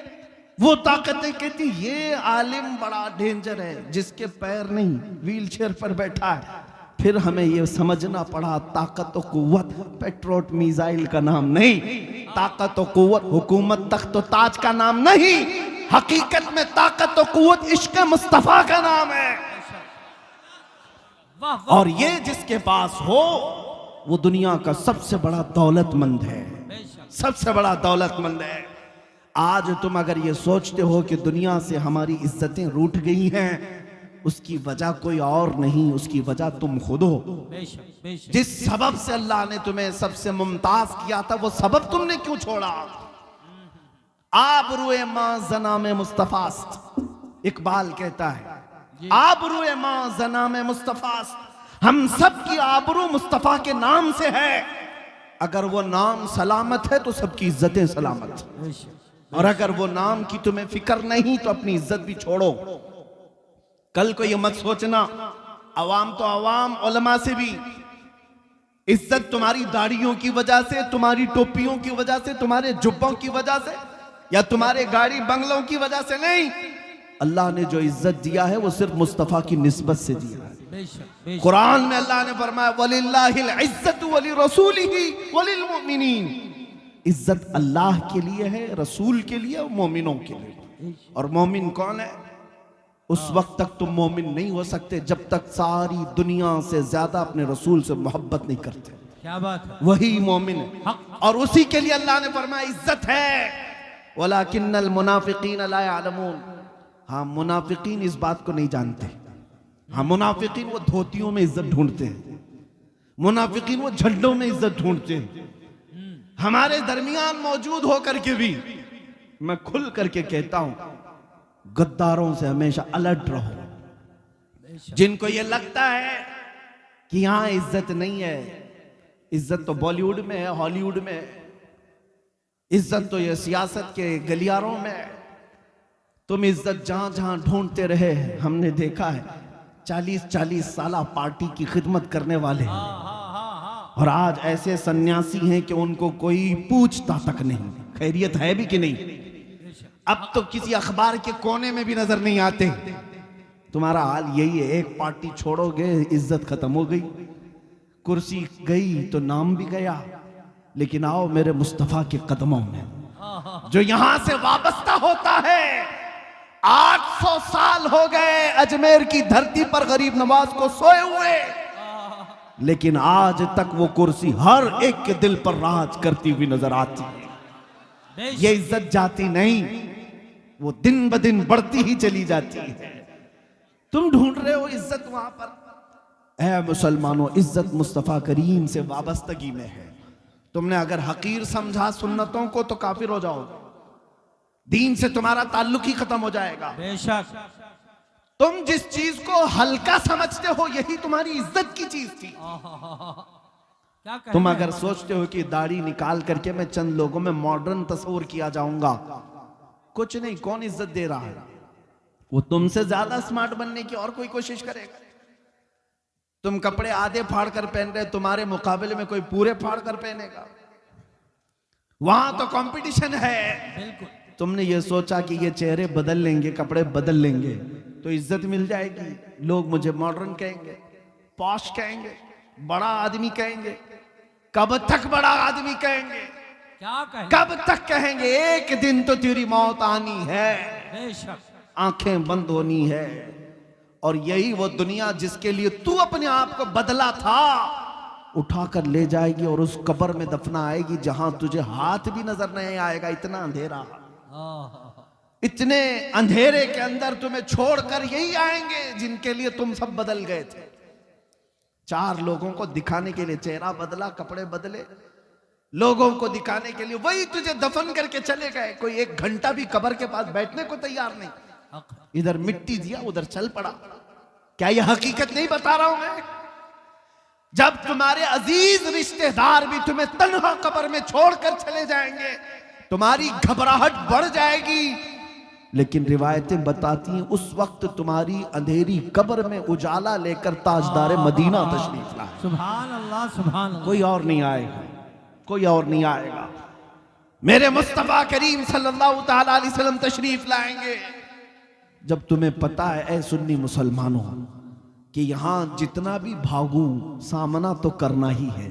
Speaker 1: वो ताकतें कहती ये आलिम बड़ा डेंजर है, जिसके पैर नहीं, व्हील चेयर पर बैठा है। फिर हमें ये समझना पड़ा, ताकत और कुव्वत पेट्रोट मिसाइल का नाम नहीं, ताकत और कुव्वत हुकूमत तख्त और ताज का नाम नहीं, हकीकत में ताकत और कुव्वत इश्क मुस्तफा का नाम है। और ये जिसके पास हो वो दुनिया का सबसे बड़ा दौलतमंद है, सबसे बड़ा दौलतमंद है। आज तुम अगर ये सोचते हो कि दुनिया से हमारी इज्जतें रूठ गई हैं, उसकी वजह कोई और नहीं, उसकी वजह तुम खुद हो। जिस सबब से अल्लाह ने तुम्हें सबसे मुमताज किया था, वो सबब तुमने क्यों छोड़ा? आबरूए मां जना में मुस्तफास्त, इकबाल कहता है आबरू मां जनाम मुस्तफा, हम सब की आबरू मुस्तफा के नाम से है। अगर वो नाम सलामत है तो सबकी इज्जतें सलामत, और अगर वो नाम की तुम्हें फिक्र नहीं तो अपनी इज्जत भी छोड़ो। कल को ये मत सोचना अवाम तो अवाम, उलमा से भी इज्जत तुम्हारी दाढ़ियों की वजह से, तुम्हारी टोपियों की वजह से, तुम्हारे जुब्बों की वजह से, या तुम्हारे गाड़ी बंगलों की वजह से नहीं। अल्लाह ने जो इज्जत दिया है वो सिर्फ मुस्तफा की निस्बत से दिया है। कुरान में अल्लाह ने फरमाया वलिल्लाहिल इज्जतु वली रसूलिही वलिल मुमिनीन, इज्जत अल्लाह के लिए है, रसूल के लिए और मोमिनों के लिए। और मोमिन कौन है? उस वक्त तक तुम मोमिन नहीं हो सकते जब तक सारी दुनिया से ज्यादा अपने रसूल से मोहब्बत नहीं करते।
Speaker 2: क्या बात है,
Speaker 1: वही मोमिन है। और उसी के लिए अल्लाह ने फरमाया इज्जत है। वलाकिन्नल मुनाफिकीन ला यअलमून, हाँ मुनाफिकीन इस बात को नहीं जानते। हाँ मुनाफिकीन वो धोतियों में इज्जत ढूंढते हैं, मुनाफिकीन वो झंडों में इज्जत ढूंढते हैं। हमारे दरमियान मौजूद होकर के भी मैं खुल करके कहता हूं, गद्दारों से हमेशा अलर्ट रहो। जिनको ये लगता है कि यहां इज्जत नहीं है, इज्जत तो बॉलीवुड में है, हॉलीवुड में है, इज्जत तो ये सियासत के गलियारों में है। तुम इज्जत जहां जहां ढूंढते रहे, हमने देखा है 40-40 साल पार्टी की खिदमत करने वाले हैं, और आज ऐसे सन्यासी हैं कि उनको कोई पूछता तक नहीं खैरियत है भी कि नहीं। अब तो किसी अखबार के कोने में भी नजर नहीं आते। तुम्हारा हाल यही है, एक पार्टी छोड़ोगे इज्जत खत्म हो गई, कुर्सी गई तो नाम भी गया। लेकिन आओ मेरे मुस्तफा के कदमों में जो यहां से वाबस्ता होता है। 800 साल हो गए अजमेर की धरती पर गरीब नवाज को सोए हुए, लेकिन आज तक वो कुर्सी हर एक के दिल पर राज करती हुई नजर आती है। ये इज्जत जाती नहीं, वो दिन ब दिन बढ़ती ही चली जाती है। तुम ढूंढ रहे हो इज्जत वहां पर। ऐ मुसलमानों, इज्जत मुस्तफा करीम से वाबस्तगी में है। तुमने अगर हकीर समझा सुन्नतों को तो काफिर हो जाओगे, दीन से तुम्हारा ताल्लुक ही खत्म हो जाएगा।
Speaker 2: बेशक
Speaker 1: तुम जिस चीज को हल्का समझते हो यही तुम्हारी इज्जत की चीज थी।
Speaker 2: क्या
Speaker 1: तुम अगर सोचते हो कि दाढ़ी निकाल करके मैं चंद लोगों में मॉडर्न तस्वीर किया जाऊंगा, कुछ नहीं, कौन इज्जत दे रहा है? वो तुमसे ज्यादा स्मार्ट बनने की और कोई कोशिश करेगा। तुम कपड़े आधे फाड़ कर पहन रहे, तुम्हारे मुकाबले में कोई पूरे फाड़ कर पहनेगा। वहां तो कंपटीशन है।
Speaker 2: बिल्कुल।
Speaker 1: तुमने ये सोचा कि ये चेहरे बदल लेंगे, कपड़े बदल लेंगे तो इज्जत मिल जाएगी, लोग मुझे मॉडर्न कहेंगे, पॉश कहेंगे, बड़ा आदमी कहेंगे। कब तक बड़ा आदमी कहेंगे?
Speaker 2: क्या कहें?
Speaker 1: कब तक कहेंगे? एक दिन तो तेरी मौत आनी है,
Speaker 2: बेशक
Speaker 1: आंखें बंद होनी है। और यही वो दुनिया जिसके लिए तू अपने आप को बदला था उठाकर ले जाएगी और उस कब्र में दफना आएगी जहां तुझे हाथ भी नजर नहीं आएगा। इतना अंधेरा, इतने अंधेरे के अंदर तुम्हें छोड़कर यही आएंगे जिनके लिए तुम सब बदल गए थे। 4 लोगों को दिखाने के लिए चेहरा बदला, कपड़े बदले, लोगों को दिखाने के लिए वही तुझे दफन करके चले गए। कोई 1 घंटा भी कब्र के पास बैठने को तैयार नहीं। इधर मिट्टी दिया, उधर चल पड़ा। क्या यह हकीकत नहीं बता रहा हूं मैं? जब तुम्हारे अजीज रिश्तेदार भी तुम्हें तन्हा कब्र में छोड़कर चले जाएंगे, तुम्हारी घबराहट बढ़ जाएगी। लेकिन रिवायतें बताती हैं उस वक्त तुम्हारी अंधेरी कब्र में उजाला लेकर ताजदार मदीना तशरीफ लाए।
Speaker 2: सुभान अल्लाह, सुभान अल्लाह।
Speaker 1: कोई और नहीं आएगा, कोई और नहीं आएगा। मेरे मुस्तफा करीम सल्लल्लाहु तआला अलैहि वसल्लम तशरीफ लाएंगे। जब तुम्हें पता है ऐ सुन्नी मुसलमानों कि यहां जितना भी भागू सामना तो करना ही है,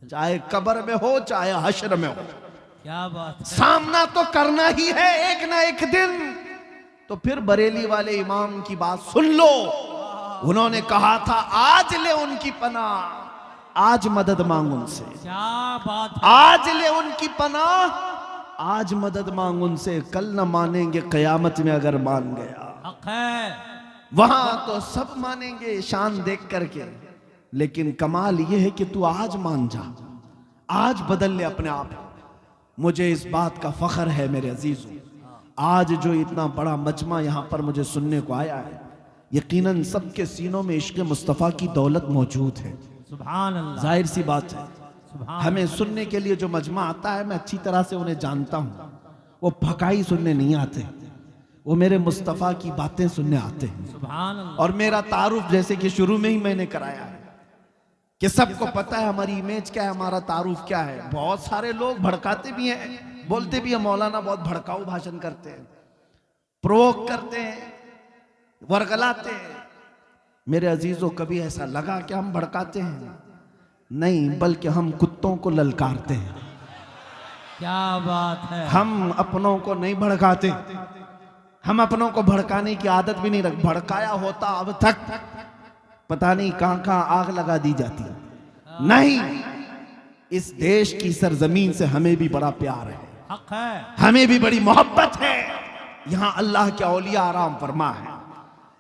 Speaker 1: चाहे कब्र में हो चाहे हश्र में हो,
Speaker 2: क्या बात है।
Speaker 1: सामना तो करना ही है एक ना एक दिन। तो फिर बरेली वाले इमाम की बात सुन लो। उन्होंने कहा था आज ले उनकी पनाह, आज मदद मांग उनसे।
Speaker 2: क्या बात है।
Speaker 1: आज ले उनकी पनाह, आज मदद मांग उनसे। कल न मानेंगे कयामत में अगर मान गया।
Speaker 2: हक है।
Speaker 1: वहां तो सब मानेंगे शान देख करके, लेकिन कमाल यह है कि तू आज मान जा, आज बदल ले अपने आप। मुझे इस बात का फख्र है मेरे अजीजों, आज जो इतना बड़ा मजमा यहां पर मुझे सुनने को आया है, यकीनन सबके सीनों में इश्क मुस्तफ़ा की दौलत मौजूद है।
Speaker 2: सुभान अल्लाह,
Speaker 1: जाहिर सी बात है,
Speaker 2: सुभान
Speaker 1: हमें सुनने के लिए जो मजमा आता है मैं अच्छी तरह से उन्हें जानता हूँ। वो भकाई सुनने नहीं आते, वो मेरे मुस्तफ़ा की बातें सुनने आते हैं।
Speaker 2: सुभान अल्लाह।
Speaker 1: और मेरा तारुफ जैसे कि शुरू में ही मैंने कराया है कि सबको पता है हमारी इमेज क्या है, हमारा तारुफ क्या है। बहुत सारे लोग भड़काते भी हैं, बोलते भी हैं मौलाना बहुत भड़काऊ भाषण करते हैं, प्रोवोक करते हैं, वर्गलाते हैं। मेरे अजीजों, कभी ऐसा लगा कि हम भड़काते हैं? नहीं, बल्कि हम कुत्तों को ललकारते हैं।
Speaker 2: क्या बात है।
Speaker 1: हम अपनों को नहीं भड़काते, हम अपनों को भड़काने की आदत भी नहीं रख। भड़काया होता अब तक पता नहीं कहां कहां आग लगा दी जाती। नहीं, इस देश की सरजमीन से हमें भी बड़ा प्यार है,
Speaker 2: हक है,
Speaker 1: हमें भी बड़ी मोहब्बत है। यहां अल्लाह के औलिया आराम फरमा है,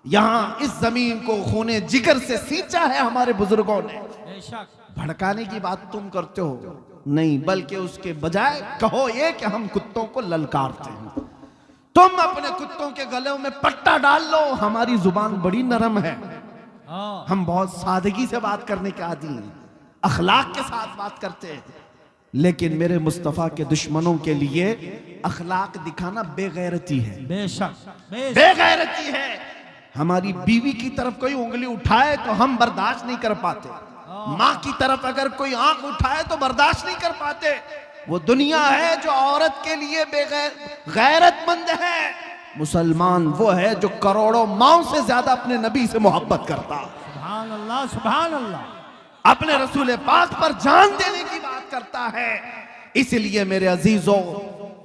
Speaker 1: यहां इस जमीन को खूने जिगर से सींचा है हमारे बुजुर्गों ने।
Speaker 2: बेशक।
Speaker 1: भड़काने की बात तुम करते हो, नहीं, बल्कि उसके बजाय कहो ये कि हम कुत्तों को ललकारते हैं। तुम अपने कुत्तों के गले में पट्टा डाल लो, हमारी जुबान बड़ी नरम है, हम बहुत सादगी से बात करने के आदी हैं, अखलाक के साथ बात करते हैं। लेकिन मेरे मुस्तफ़ा के दुश्मनों के लिए अखलाक दिखाना बेगैरती है,
Speaker 2: बेशक,
Speaker 1: बेगैरती है। हमारी बीवी की तरफ कोई उंगली उठाए तो हम बर्दाश्त नहीं कर पाते, माँ की तरफ अगर कोई आंख उठाए तो बर्दाश्त नहीं कर पाते। वो दुनिया है जो औरत के लिए गैरतमंद है। मुसलमान वो है जो करोड़ों माओं से ज्यादा अपने नबी से मोहब्बत करता,
Speaker 2: सुभान अल्लाह, सुभान अल्लाह,
Speaker 1: अपने रसूल पाक पर जान देने की बात करता है। इसलिए मेरे अजीजों,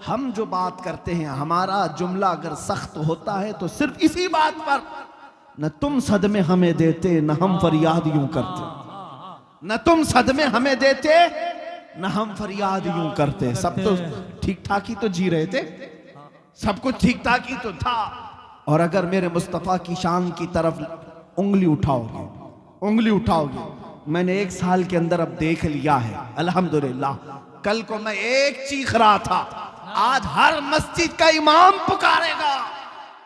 Speaker 1: हम जो बात करते हैं, हमारा जुमला अगर सख्त होता है तो सिर्फ इसी बात पर, न तुम सदमे हमें देते न हम फरियाद यूं करते, न तुम सदमे हमें देते न हम फरियाद यूं करते। सब तो ठीक ठाक ही तो जी रहे थे, सब कुछ ठीक ठाक ही तो था। और अगर मेरे मुस्तफ़ा की शान की तरफ उंगली उठाओगे, उंगली उठाओगे, मैंने 1 साल के अंदर अब देख लिया है अल्हम्दुलिल्लाह। कल को मैं एक चीख रहा था, आज हर मस्जिद का इमाम पुकारेगा।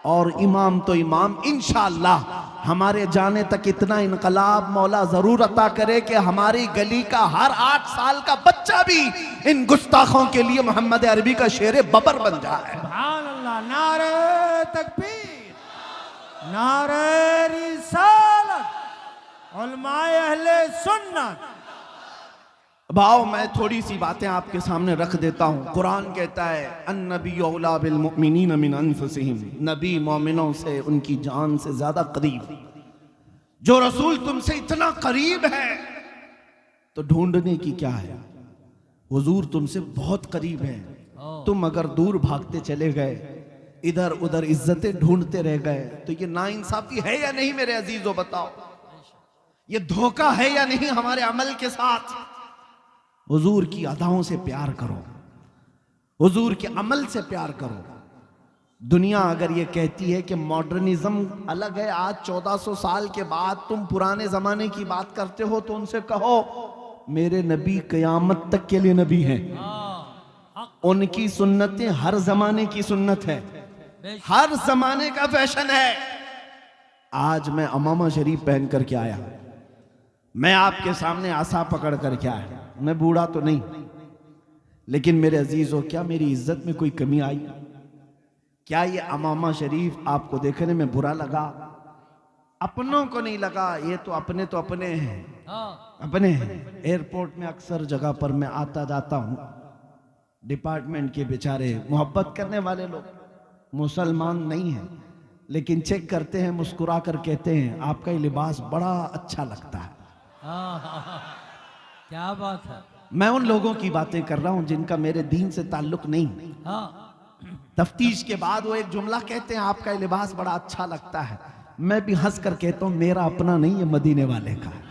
Speaker 1: और इमाम तो इमाम, इंशाअल्लाह हमारे जाने तक इतना इनकलाब मौला जरूर अता करे कि हमारी गली का हर 8 साल का बच्चा भी इन गुस्ताखों के लिए मोहम्मद अरबी का शेर बबर बन जाए।
Speaker 2: सुभान अल्लाह। नारे तकबीर, नारे रिसालत, उलमाए अहले सुन्नत।
Speaker 1: भाव, मैं थोड़ी सी बातें आपके सामने रख देता हूँ। कुरान कहता है अन्नबी औला बिल मुमिनीन मिन अनफुसिहिम, नबी मोमिनों से उनकी जान से ज्यादा करीब। जो रसूल तुमसे इतना करीब है तो ढूंढने की क्या है, हुजूर तुमसे बहुत करीब है। तुम अगर दूर भागते चले गए, इधर उधर इज्जतें ढूंढते रह गए, तो ये नाइंसाफी है या नहीं मेरे अजीजों, बताओ? ये धोखा है या नहीं हमारे अमल के साथ? हुजूर की अदाओं से प्यार करो, हुजूर के अमल से प्यार करो। दुनिया अगर ये कहती है कि मॉडर्निज्म अलग है, आज 1400 साल के बाद तुम पुराने जमाने की बात करते हो, तो उनसे कहो मेरे नबी कयामत तक के लिए नबी हैं, उनकी सुन्नतें हर जमाने की सुन्नत है, हर जमाने का फैशन है। आज मैं अमामा शरीफ पहन करके आया, मैं आपके सामने आसा पकड़ करके आया। मैं बूढ़ा तो नहीं, लेकिन मेरे अजीजों, क्या मेरी इज्जत में कोई कमी आई? क्या ये अमामा शरीफ आपको देखने में बुरा लगा? अपनों को नहीं लगा, ये तो अपने हैं, अपने हैं। एयरपोर्ट में अक्सर जगह पर मैं आता जाता हूँ, डिपार्टमेंट के बेचारे मोहब्बत करने वाले लोग, मुसलमान नहीं हैं, लेकिन चेक करते हैं, मुस्कुरा कर कहते हैं आपका ये लिबास बड़ा अच्छा लगता है।
Speaker 2: क्या बात है।
Speaker 1: मैं उन लोगों की बातें कर रहा हूं जिनका मेरे दीन से ताल्लुक नहीं। तफ्तीश के बाद वो एक जुमला कहते हैं आपका ये लिबास बड़ा अच्छा लगता है, मैं भी हंस कर कहता हूं मेरा अपना नहीं, ये मदीने वाले का है।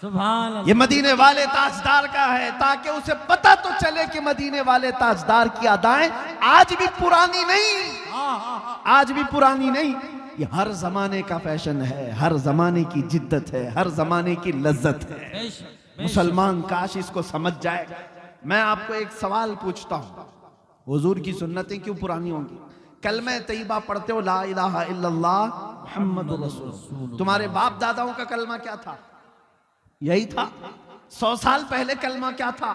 Speaker 2: सुभान अल्लाह।
Speaker 1: ये मदीने वाले ताजदार का है, ताकि उसे पता तो चले कि मदीने वाले ताजदार की अदाएं आज भी पुरानी नहीं, आज भी पुरानी नहीं। ये हर जमाने का फैशन है, हर जमाने की जिद्दत है, हर जमाने की लज्जत है। मुसलमान काश इसको समझ जाए। मैं आपको एक सवाल पूछता हूं, हुजूर की सुन्नतें क्यों पुरानी होंगी? कलमे तैयबा पढ़ते हो, ला इलाहा इल्लल्लाह मुहम्मदुर रसूलुल्लाह। तुम्हारे बाप दादाओं का कलमा क्या था? यही था। 100 साल पहले कलमा क्या था?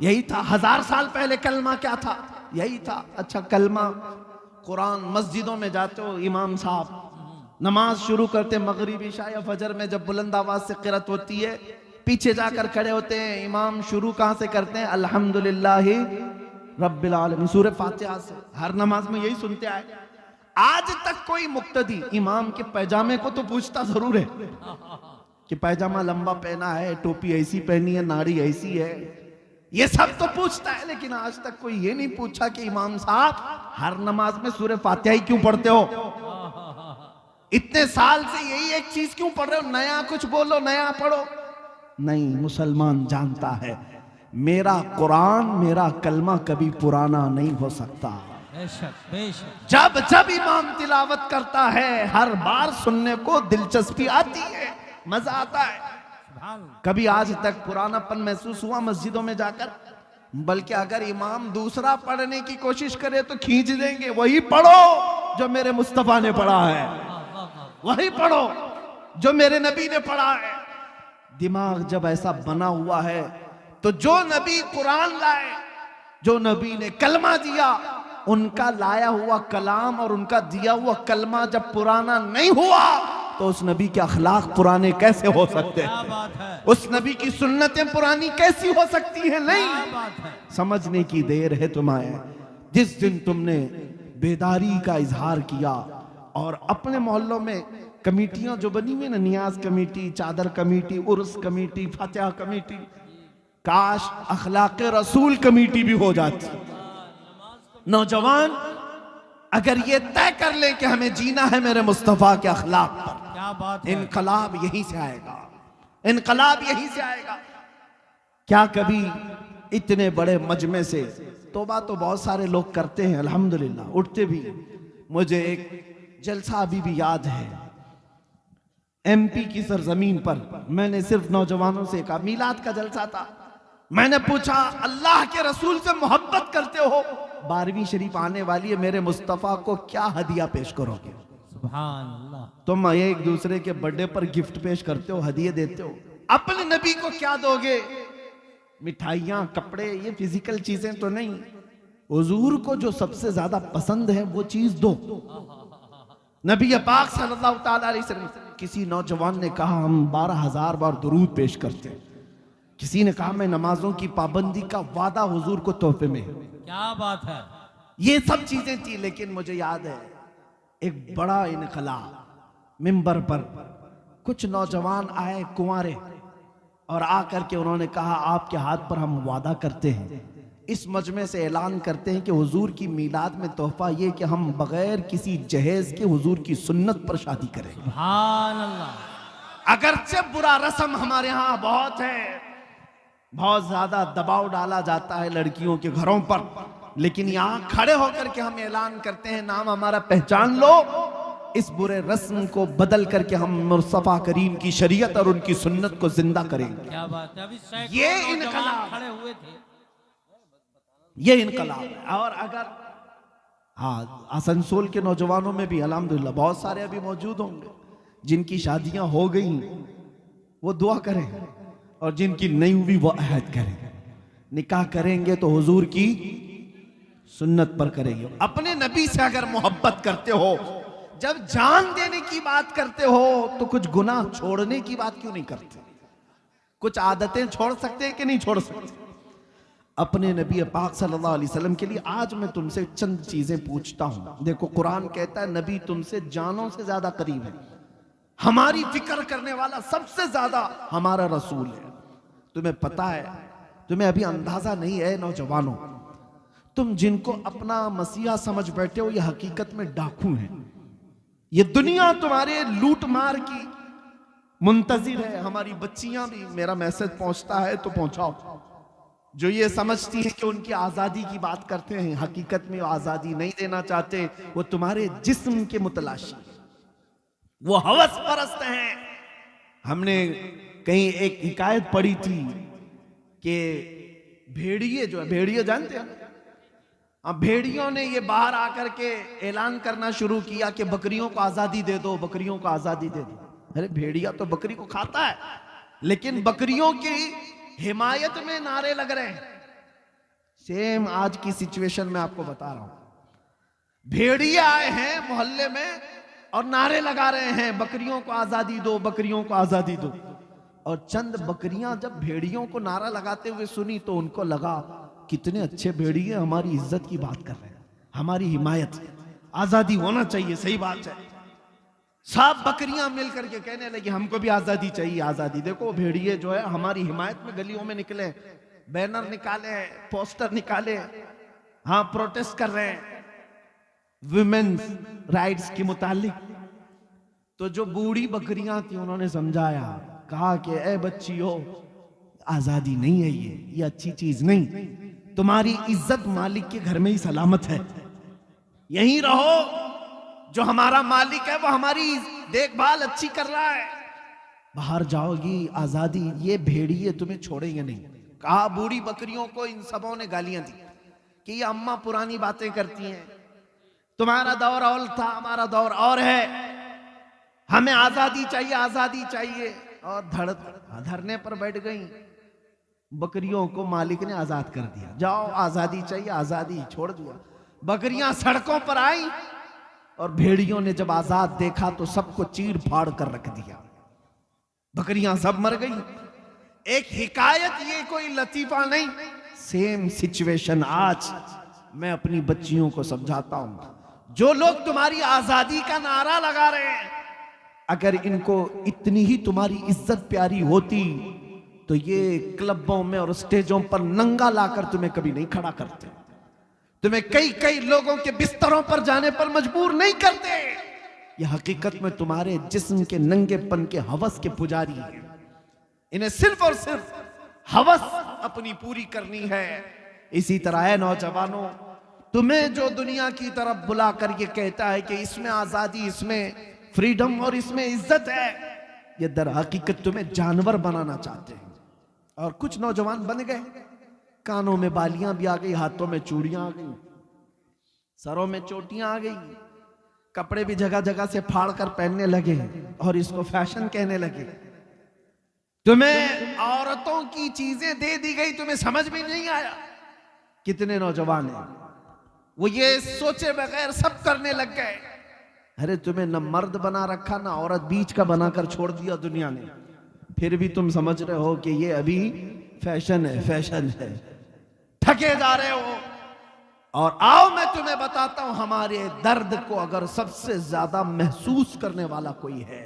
Speaker 1: यही था। 1000 साल पहले कलमा क्या था? यही था। अच्छा, कलमा कुरान मस्जिदों में जाते हो, इमाम साहब नमाज शुरू करते मगरिब इशा या फजर में, जब बुलंद आवाज से क़िरात होती है पीछे जाकर खड़े होते हैं, इमाम शुरू कहां से करते हैं? अल्हम्दुलिल्लाहि रब्बिल आलमीन, सूरह फातिहा से। हर नमाज में यही सुनते आए। आज तक कोई मुक्तदी इमाम के पैजामे को तो पूछता जरूर है कि पैजामा लंबा पहना है, टोपी ऐसी पहनी है, नाड़ी ऐसी है, ये सब तो पूछता है, लेकिन आज तक कोई ये नहीं पूछा कि इमाम साहब हर नमाज में सूरह फातिहा ही क्यों पढ़ते हो? इतने साल से यही एक चीज क्यों पढ़ रहे हो? नया कुछ बोलो, नया पढ़ो। नहीं, मुसलमान जानता है मेरा कुरान, मेरा कलमा कभी पुराना नहीं हो सकता।
Speaker 2: बेशक बेशक।
Speaker 1: जब जब इमाम तिलावत करता है हर बार सुनने को दिलचस्पी आती है, मजा आता है। कभी आज तक पुरानापन महसूस हुआ मस्जिदों में जाकर? बल्कि अगर इमाम दूसरा पढ़ने की कोशिश करे तो खींच देंगे, वही पढ़ो जो मेरे मुस्तफा ने पढ़ा है, वही पढ़ो जो मेरे नबी ने पढ़ा है। दिमाग जब ऐसा बना हुआ है तो जो नबी कुरान लाए, जो नबी ने कलमा दिया, उनका लाया हुआ कलाम और उनका दिया हुआ कलमा जब पुराना नहीं हुआ तो उस नबी के अखलाक पुराने कैसे हो सकते हैं?
Speaker 2: क्या बात है।
Speaker 1: उस नबी की सुन्नतें पुरानी कैसी हो सकती हैं? नहीं,
Speaker 2: क्या बात है।
Speaker 1: समझने की देर है तुम्हें। जिस दिन तुमने बेदारी का इजहार किया और अपने मोहल्लों में कमेटियां जो बनी हुई ना, नियाज कमेटी, चादर कमेटी, उर्स कमेटी, फतेह कमेटी, काश अखलाक रसूल कमेटी भी हो जाती। नौजवान अगर ये तय कर ले कि हमें जीना है मेरे मुस्तफा के अखलाक पर,
Speaker 2: क्या बात है।
Speaker 1: इनकलाब यहीं से आएगा, इनकलाब यहीं से आएगा। क्या कभी इतने बड़े मजमे से तौबा तो बहुत सारे लोग करते हैं अल्हम्दुलिल्लाह, उठते भी। मुझे एक जलसा अभी भी याद है, एमपी की सरजमीन पर मैंने सिर्फ नौजवानों से कहा, मीलाद का जलसा था। मैंने पूछा, अल्लाह के रसूल से मोहब्बत करते हो, 12वीं शरीफ आने वाली है, मेरे मुस्तफा को क्या हदिया पेश करोगे?
Speaker 2: सुभान अल्लाह।
Speaker 1: तुम एक दूसरे के बर्थडे पर गिफ्ट पेश करते हो, हदिये देते हो, अपने नबी को क्या दोगे? मिठाइयां, कपड़े, ये फिजिकल चीजें तो नहीं। हुजूर को जो सबसे ज्यादा पसंद है वो चीज दो। नबी पाक सल्लल्लाहु ताला अलैहि वसल्लम। किसी नौजवान ने कहा हम 12,000 बार दुरूद पेश करते हैं। किसी ने कहा मैं नमाजों की पाबंदी का वादा हुजूर को तोहफे में।
Speaker 2: क्या बात है।
Speaker 1: ये सब चीजें थी, लेकिन मुझे याद है एक बड़ा इनकलाब, मिंबर पर कुछ नौजवान आए कुंवारे और आकर के उन्होंने कहा आपके हाथ पर हम वादा करते हैं, इस मजमे से ऐलान करते हैं कि हुजूर की मीलाद में तोहफा ये कि हम बगैर किसी जहेज के हुजूर की सुन्नत पर शादी करेंगे।
Speaker 2: सुभान अल्लाह।
Speaker 1: अगरचे बुरा रस्म हमारे यहाँ बहुत है, बहुत ज्यादा दबाव डाला जाता है लड़कियों के घरों पर, लेकिन यहाँ खड़े होकर के हम ऐलान करते हैं नाम हमारा पहचान लो, इस बुरे रस्म को बदल करके हम मुस्तफा करीम की शरीयत और उनकी सुन्नत को जिंदा करेंगे।
Speaker 2: क्या बात है। अभी
Speaker 1: ये
Speaker 2: सैकड़ों
Speaker 1: इनकलाब
Speaker 2: नौजवान खड़े हुए थे।
Speaker 1: ये इनकलाब है। और अगर हाँ, आसनसोल के नौजवानों में भी अल्हम्दुलिल्लाह बहुत सारे अभी मौजूद होंगे जिनकी शादियां हो गई, वो दुआ करें, और जिनकी नहीं हुई वो अहद करें। निकाह करेंगे तो हुजूर की सुन्नत पर करेंगे। अपने नबी से अगर मोहब्बत करते हो, जब जान देने की बात करते हो तो कुछ गुनाह छोड़ने की बात क्यों नहीं करते? कुछ आदतें छोड़ सकते हैं कि नहीं छोड़ सकते? अपने नबी पाक सल्लल्लाहु अलैहि वसल्लम के लिए आज मैं तुमसे चंद चीजें पूछता हूं। देखो कुरान कहता है नबी तुमसे जानों से ज्यादा करीब है, हमारी फिक्र करने वाला सबसे ज्यादा हमारा रसूल है। तुम्हें पता है, तुम्हें अभी अंदाजा नहीं है नौजवानों, तुम जिनको अपना मसीहा समझ बैठे हो ये हकीकत में डाकू हैं। ये दुनिया तुम्हारे लूट मार की मुंतजिर है। हमारी बच्चियां भी, मेरा मैसेज पहुंचता है तो पहुंचाओ, जो ये समझती है कि उनकी आजादी की बात करते हैं, हकीकत में वो आजादी नहीं देना चाहते, वो तुम्हारे जिस्म के मुतलाशी, वो हवस परस्त हैं। हमने कहीं एक हिकायत पढ़ी थी कि भेड़िए जो है, भेड़िए जानते हैं, अब भेड़ियों ने ये बाहर आकर के ऐलान करना शुरू किया कि बकरियों को आजादी दे दो, बकरियों को आजादी दे दो। अरे भेड़िया तो बकरी को खाता है, लेकिन बकरियों की हिमायत में नारे लग रहे हैं। सेम आज की सिचुएशन में आपको बता रहा हूं। भेड़िए आए हैं मोहल्ले में और नारे लगा रहे हैं, बकरियों को आजादी दो, बकरियों को आजादी दो। और चंद बकरियां जब भेड़ियों को नारा लगाते हुए सुनी तो उनको लगा कितने अच्छे भेड़िए हमारी इज्जत की बात कर रहे हैं, हमारी हिमायत, आजादी होना चाहिए, सही बात है। सब बकरियां मिलकर के कहने लगी हमको भी आजादी चाहिए, आजादी। देखो भेड़िए जो है हमारी हिमायत में गलियों में निकले, बैनर निकाले, पोस्टर निकाले, हाँ प्रोटेस्ट कर रहे हैं वुमेन्स राइट्स के मुतालिक। तो जो बूढ़ी बकरियां थी उन्होंने समझाया, कहा कि ए बच्चियों, आजादी नहीं है ये अच्छी चीज नहीं, तुम्हारी इज्जत मालिक के घर में ही सलामत है, यहीं रहो, जो हमारा मालिक है वो हमारी देखभाल अच्छी कर रहा है, बाहर जाओगी आजादी, ये भेड़िए तुम्हें छोड़ेंगे नहीं। कहा बूढ़ी बकरियों को इन सबों ने गालियां दी कि ये अम्मा पुरानी बातें करती हैं, तुम्हारा दौर और था, हमारा दौर और है, हमें आजादी चाहिए, आजादी चाहिए। और धरने पर बैठ गई। बकरियों को मालिक ने आजाद कर दिया, जाओ आजादी चाहिए, आजादी छोड़ दिया। बकरियां सड़कों पर आई और भेड़ियों ने जब आजाद देखा तो सबको चीर फाड़ कर रख दिया, बकरियां सब मर गई। एक हिकायत, ये कोई लतीफा नहीं, सेम सिचुएशन आज मैं अपनी बच्चियों को समझाता हूं। जो लोग तुम्हारी आजादी का नारा लगा रहे हैं, अगर इनको इतनी ही तुम्हारी इज्जत प्यारी होती तो ये क्लबों में और स्टेजों पर नंगा लाकर तुम्हें कभी नहीं खड़ा करते, तुम्हें कई कई लोगों के बिस्तरों पर जाने पर मजबूर नहीं करते। ये हकीकत में तुम्हारे जिस्म के नंगेपन के हवस के पुजारी हैं। इन्हें सिर्फ और सिर्फ हवस अपनी पूरी करनी है। इसी तरह है नौजवानों, तुम्हें जो दुनिया की तरफ बुला कर ये कहता है कि इसमें आजादी, इसमें फ्रीडम और इसमें इज्जत है, ये दर हकीकत तुम्हें जानवर बनाना चाहते हैं। और कुछ नौजवान बन गए, कानों में बालियां भी आ गई, हाथों में चूड़ियां आ गई, सरों में चोटियां आ गई, कपड़े भी जगह जगह से फाड़ कर पहनने लगे और इसको फैशन कहने लगे। तुम्हें औरतों की चीजें दे दी गई, तुम्हें समझ में नहीं आया। कितने नौजवान हैं वो ये सोचे बगैर सब करने लग गए। अरे तुम्हें न मर्द बना रखा, न औरत, बीच का बनाकर छोड़ दिया दुनिया ने, फिर भी तुम समझ रहे हो कि ये अभी फैशन है, फैशन है, ठगे जा रहे हो। और आओ मैं तुम्हें बताता हूं, हमारे दर्द को अगर सबसे ज्यादा महसूस करने वाला कोई है,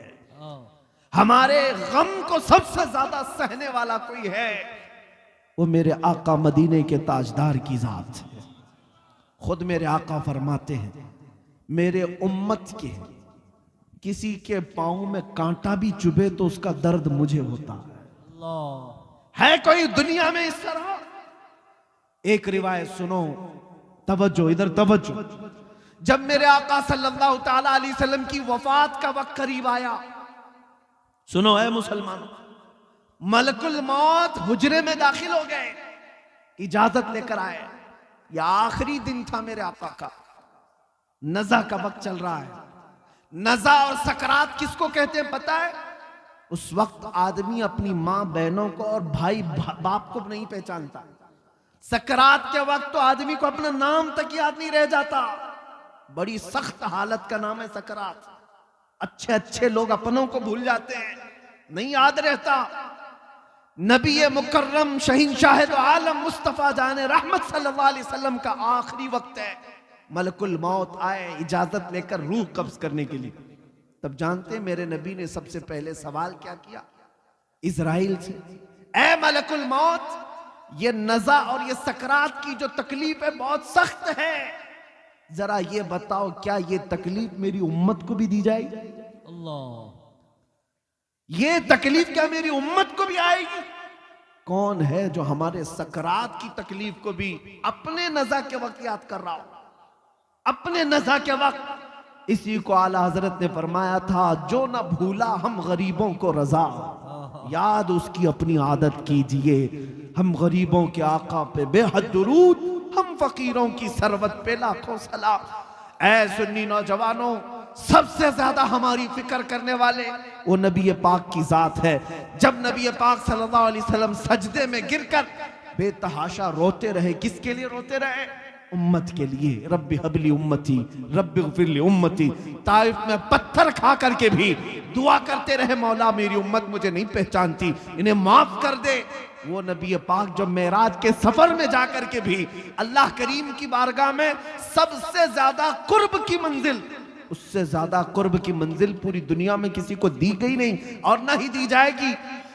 Speaker 1: हमारे गम को सबसे ज्यादा सहने वाला कोई है, वो मेरे आका मदीने के ताजदार की जात है। खुद मेरे आका फरमाते हैं, मेरे उम्मत के किसी के पांव में कांटा भी चुभे तो उसका दर्द मुझे होता है कोई दुनिया में इस तरह? एक रिवायत सुनो, तवज्जो, इधर तवज्जो। जब मेरे आका सल्लल्लाहु ताला अलैहि वसल्लम की वफात का वक्त करीब आया, सुनो है मुसलमानों, मलकुल मौत हुजरे में दाखिल हो गए, इजाजत लेकर आए। यह आखिरी दिन था मेरे आका का, नज़ा का वक्त चल रहा है। नज़ा और सकरात किसको कहते हैं पता है? उस वक्त आदमी अपनी माँ बहनों को और भाई बाप को नहीं पहचानता। सकरात के वक्त तो आदमी को अपना नाम तक याद नहीं रह जाता। बड़ी सख्त हालत का नाम है सकरात। अच्छे अच्छे लोग अपनों को भूल जाते हैं, नहीं याद रहता। नबी मुकर्रम शहींशाह दो आलम मुस्तफा जाने रहमत सल्लल्लाहु अलैहि वसल्लम का आखिरी वक्त है। मलकुल मौत आए इजाजत लेकर रूह कब्ज करने के लिए। तब जानते हैं मेरे नबी ने सबसे पहले सवाल क्या किया इजराइल से? ऐ मलकुल मौत, ये नज़ा और ये सकरात की जो तकलीफ है बहुत सख्त है, जरा ये बताओ क्या ये तकलीफ मेरी उम्मत को भी दी जाएगी?
Speaker 2: अल्लाह,
Speaker 1: ये तकलीफ क्या मेरी उम्मत को भी आएगी? कौन है जो हमारे सकरात की तकलीफ को भी अपने नज़ा के वक्त याद कर रहा हो? अपने नज़ा के वक्त। इसी को आला हजरत ने फरमाया था, जो न भूला हम गरीबों को रजा, याद उसकी अपनी आदत कीजिए।
Speaker 4: हम गरीबों के आका पे बेहद दुरूद, हम फकीरों की सरवत पे लाखों सलाम। ऐ सुन्नी नौजवानों, सबसे ज्यादा हमारी फिक्र करने वाले वो नबी पाक की जात है। जब नबी पाक सल्लल्लाहु अलैहि वसल्लम सजदे में गिरकर बेतहाशा रोते रहे, किसके लिए रोते रहे? उम्मत के लिए। रब्बी हबली उम्मती, रब्बी ग़फिरली उम्मती। ताइफ में पत्थर खा करके भी दुआ करते रहे, मौला मेरी उम्मत मुझे नहीं पहचानती, इन्हें माफ कर दे। वो नबी पाक जो मेराज के सफर में जाकर के भी अल्लाह करीम की बारगाह में सबसे ज्यादा कुर्ब की मंजिल, उससे ज्यादा कुर्ब की मंजिल पूरी दुनिया में किसी को दी गई नहीं और ना ही दी जाएगी।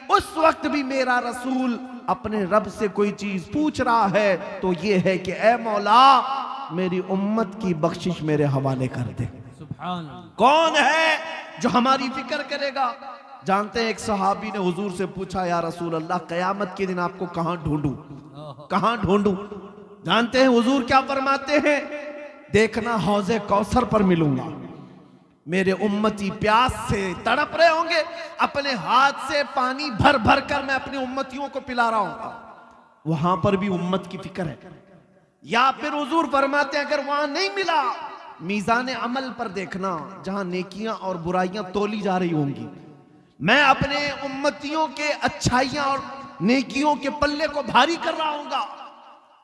Speaker 4: उस वक्त भी मेरा रसूल अपने रब से कोई चीज पूछ रहा है तो ये है कि ऐ मौला मेरी उम्मत की बख्शिश मेरे हवाले कर दे।
Speaker 2: सुभान।
Speaker 4: कौन है जो हमारी फिक्र करेगा? जानते हैं एक सहाबी ने हुजूर से पूछा, या रसूल अल्लाह कयामत के दिन आपको कहां ढूंढूं, कहां ढूंढूं? जानते हैं हुजूर क्या फरमाते हैं? देखना हौज़े कौसर पर मिलूंगा, मेरे उम्मती प्यास से तड़प रहे होंगे, अपने हाथ से पानी भर भर कर मैं अपनी उम्मतियों को पिला रहा हूं। वहां पर भी उम्मत की फिक्र है। या फिर हुजूर फरमाते हैं अगर वहां नहीं मिला, मीज़ान अमल पर देखना, जहां नेकियां और बुराइयां तोली जा रही होंगी, मैं अपने उम्मतियों के अच्छाइयां और नेकियों के पल्ले को भारी कर रहा हूंगा,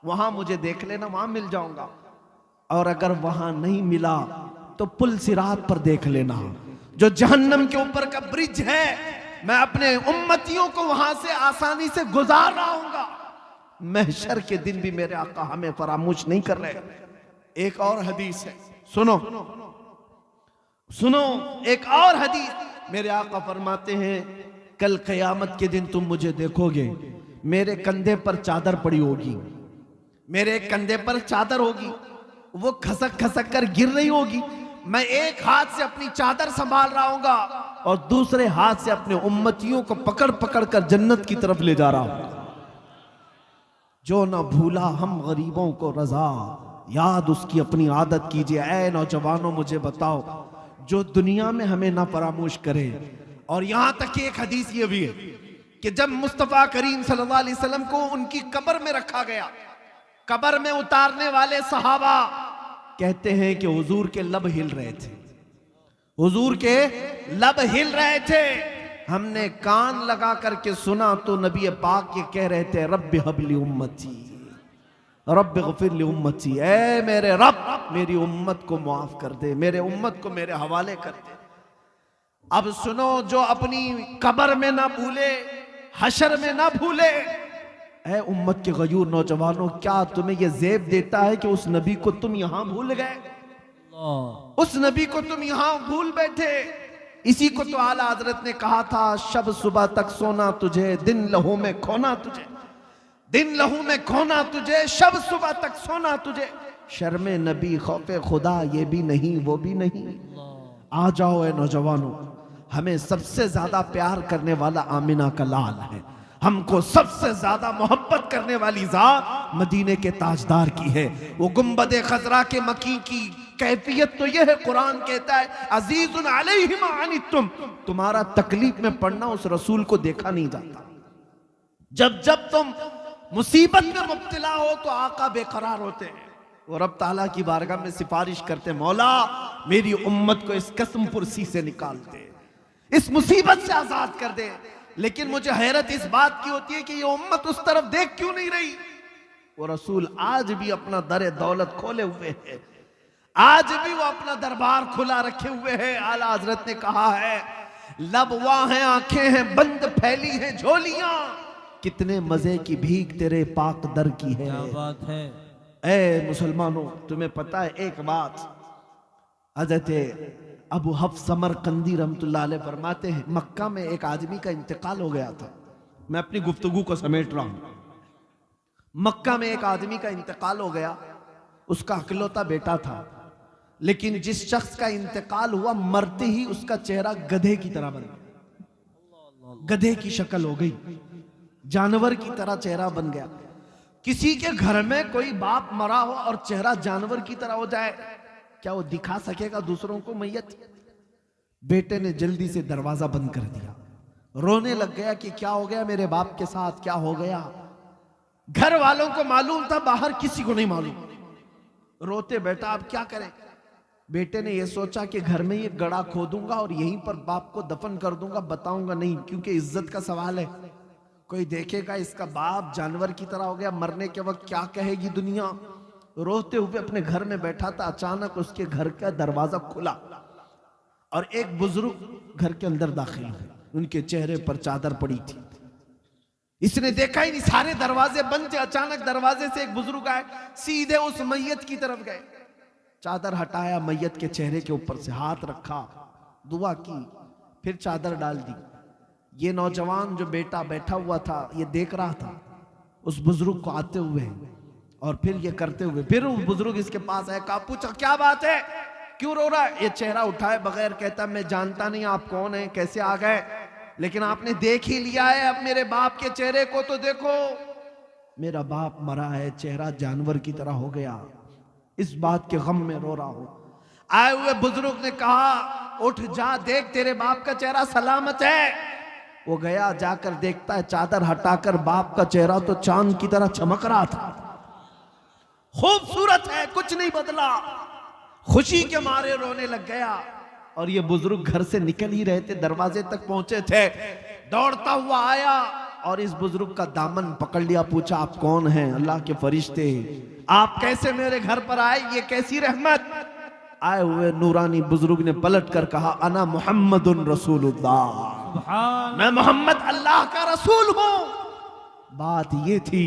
Speaker 4: वहां मुझे देख लेना, वहां मिल जाऊंगा। और अगर वहां नहीं मिला तो पुल सिरात पर देख लेना, जो जहन्नम के ऊपर का ब्रिज है, मैं अपने उम्मतियों को वहां से आसानी से गुजार रहा हूंगा। महशर के दिन भी मेरे आका हमें फरामोश नहीं कर रहे। एक और हदीस है, सुनो सुनो, एक और हदीस, मेरे आका फरमाते हैं कल क़यामत के दिन तुम मुझे देखोगे, मेरे कंधे पर चादर पड़ी होगी, मेरे कंधे पर चादर होगी, वो खसक खसक कर गिर रही होगी, मैं एक हाथ से अपनी चादर संभाल रहा हूंगा और दूसरे हाथ से अपने उम्मतियों को पकड़ पकड़ कर जन्नत की तरफ ले जा रहा हूंगा। जो ना भूला हम गरीबों को रजा, याद उसकी अपनी आदत कीजिए। ऐ नौजवानों मुझे बताओ, जो दुनिया में हमें ना फरामोश करे। और यहां तक कि एक हदीस ये भी है कि जब मुस्तफा करीम सल्लल्लाहु अलैहि वसल्लम को उनकी कब्र में रखा गया, कब्र में उतारने वाले सहाबा कहते हैं कि हुजूर के लब हिल रहे थे, हुजूर के लब हिल रहे थे। हमने कान लगा करके सुना तो नबी पाक ये कह रहे थे, रब्बी हबली उम्मती, रब्बी ग़फिरली उम्मती, ऐ मेरे रब मेरी उम्मत को माफ कर दे, मेरे उम्मत को मेरे हवाले कर दे। अब सुनो, जो अपनी कब्र में ना भूले, हशर में ना भूले। ऐ उम्मत के गयूर नौजवानों, क्या तुम्हें यह ज़ेब देता है कि उस नबी को तुम यहां भूल गए, उस नबी को तुम यहां भूल बैठे? इसी को तो आला हजरत ने कहा था, शब सुबह तक सोना तुझे, दिन लहू में खोना तुझे, दिन लहू में खोना तुझे, शब सुबह तक सोना तुझे। शर्मे नबी खौफे खुदा ये भी नहीं वो भी नहीं। आ जाओ ए नौजवानों, हमें सबसे ज्यादा प्यार करने वाला आमिना का लाल है, हमको सबसे ज्यादा मोहब्बत करने वाली ज़ात मदीने के ताजदार की है। वो गुंबदे खजरा के मकी की कैफियत तो यह है, कुरान कहता है अजीजुन अलैहि मा अनितुम, तुम्हारा तकलीफ में पड़ना उस रसूल को देखा नहीं जाता। जब जब तुम मुसीबत में मुब्तला हो तो आका बेकरार होते हैं, वो रब ताला की बारगाह में सिफारिश करते, मौला मेरी उम्मत को इस कसम पुरसी से निकाल दे, इस मुसीबत से आजाद कर दे। लेकिन मुझे हैरत इस बात की होती है कि ये उम्मत उस तरफ देख क्यों नहीं रही? वो रसूल आज भी अपना दर दौलत खोले हुए है, आज भी वो अपना दरबार खुला रखे हुए है। आला हजरत ने कहा है, लब वहां है, आंखें हैं बंद, फैली हैं झोलियां, कितने मजे की भीख तेरे पाक दर की है।
Speaker 2: क्या बात है।
Speaker 4: ऐ मुसलमानों, तुम्हें पता है एक बात, हजरत अबू हफ्स समरकंदी रहमतुल्लाह अलैह फरमाते हैं, मक्का में एक आदमी का इंतकाल हो गया था। मैं अपनी गुफ्तगू को समेट रहा हूं। मक्का में एक आदमी का इंतकाल हो गया, उसका अकलौता बेटा था, लेकिन जिस शख्स का इंतकाल हुआ मरते ही उसका चेहरा गधे की तरह बन गया, गधे की शक्ल हो गई, जानवर की तरह चेहरा बन गया। किसी के घर में कोई बाप मरा हो और चेहरा जानवर की तरह हो जाए, क्या वो दिखा सकेगा दूसरों को मैयत? बेटे ने जल्दी से दरवाजा बंद कर दिया, रोने लग गया कि क्या हो गया मेरे बाप के साथ, क्या हो गया? घर वालों को मालूम था, बाहर किसी को नहीं मालूम। रोते बेटा अब क्या करें। बेटे ने यह सोचा कि घर में ये गड़ा खोदूंगा और यहीं पर बाप को दफन कर दूंगा, बताऊंगा नहीं, क्योंकि इज्जत का सवाल है। कोई देखेगा इसका बाप जानवर की तरह हो गया, मरने के वक्त क्या कहेगी दुनिया। रोते हुए अपने घर में बैठा था, अचानक उसके घर का दरवाजा खुला और एक बुजुर्ग घर के अंदर दाखिल हुए। उनके चेहरे पर चादर पड़ी थी। इसने देखा ही नहीं, सारे दरवाजे बंद थे। अचानक दरवाजे से एक बुजुर्ग आए, सीधे उस मैयत की तरफ गए, चादर हटाया, मैयत के चेहरे के ऊपर से हाथ रखा, दुआ की, फिर चादर डाल दी। ये नौजवान जो बेटा बैठा हुआ था, ये देख रहा था उस बुजुर्ग को आते हुए और फिर ये करते हुए। फिर उस बुजुर्ग इसके पास आया, कहा पूछा क्या बात है, क्यों रो रहा है। ये चेहरा उठाए बगैर कहता मैं जानता नहीं आप कौन है, कैसे आ गए, लेकिन आपने देख ही लिया है, अब मेरे बाप के चेहरे को तो देखो। मेरा बाप मरा है, चेहरा जानवर की तरह हो गया, इस बात के गम में रो रहा हूं। आए हुए बुजुर्ग ने कहा उठ जा, देख तेरे बाप का चेहरा सलामत है। वो गया, जाकर देखता है चादर हटाकर बाप का चेहरा तो चांद की तरह चमक रहा था, खूबसूरत है, कुछ नहीं बदला। खुशी के मारे रोने लग गया। और ये बुजुर्ग घर से निकल ही रहे थे, दरवाजे तक पहुंचे थे, दौड़ता हुआ आया और इस बुजुर्ग का दामन पकड़ लिया, पूछा आप कौन हैं, अल्लाह के फरिश्ते, आप कैसे मेरे घर पर आए, ये कैसी रहमत। आए हुए नूरानी बुजुर्ग ने पलट कर कहा अना मुहम्मदुन रसूलुल्लाह, मैं मोहम्मद अल्लाह का रसूल हूं। बात ये थी,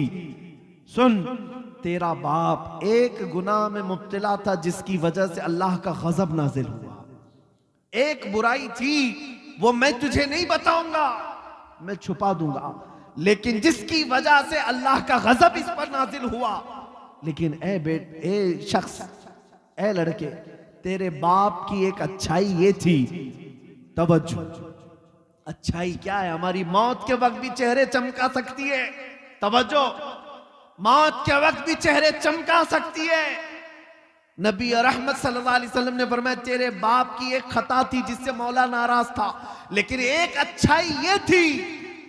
Speaker 4: सुन तेरा बाप एक गुनाह में मुब्तला था जिसकी वजह से अल्लाह का गजब नाजिल हुआ। एक बुराई थी, वो मैं तुझे नहीं बताऊंगा, मैं छुपा दूंगा, लेकिन जिसकी वजह से अल्लाह का गजब इस पर नाजिल हुआ। लेकिन ए शख्स, ए लड़के, तेरे बाप की एक अच्छाई ये थी, तवज्जो। अच्छाई क्या है, हमारी मौत के वक्त भी चेहरे चमका सकती है। तवज्जो, मौत के वक्त भी चेहरे चमका सकती है। नबी रहमत सल्लल्लाहु अलैहि वसल्लम ने फरमाया तेरे बाप की एक खता थी जिससे मौला नाराज था, लेकिन एक अच्छाई ये थी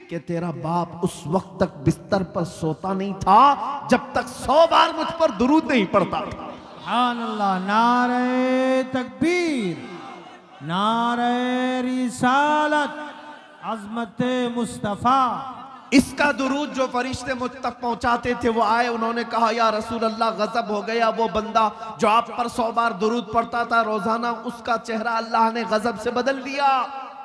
Speaker 4: कि तेरा बाप उस वक्त तक बिस्तर पर सोता नहीं था जब तक 100 बार मुझ पर दुरूद नहीं पड़ता था।
Speaker 2: सुभान अल्लाह, नारे तकबीर, नारे रिसालत, अज़मत मुस्तफ़ा।
Speaker 4: इसका दुरूद जो फरिश्ते मुझ तक पहुंचाते थे, वो आए, उन्होंने कहा या रसूल अल्लाह, गजब हो गया, वो बंदा जो आप पर 100 बार दुरूद पढ़ता था रोजाना, उसका चेहरा अल्लाह ने गजब से बदल दिया।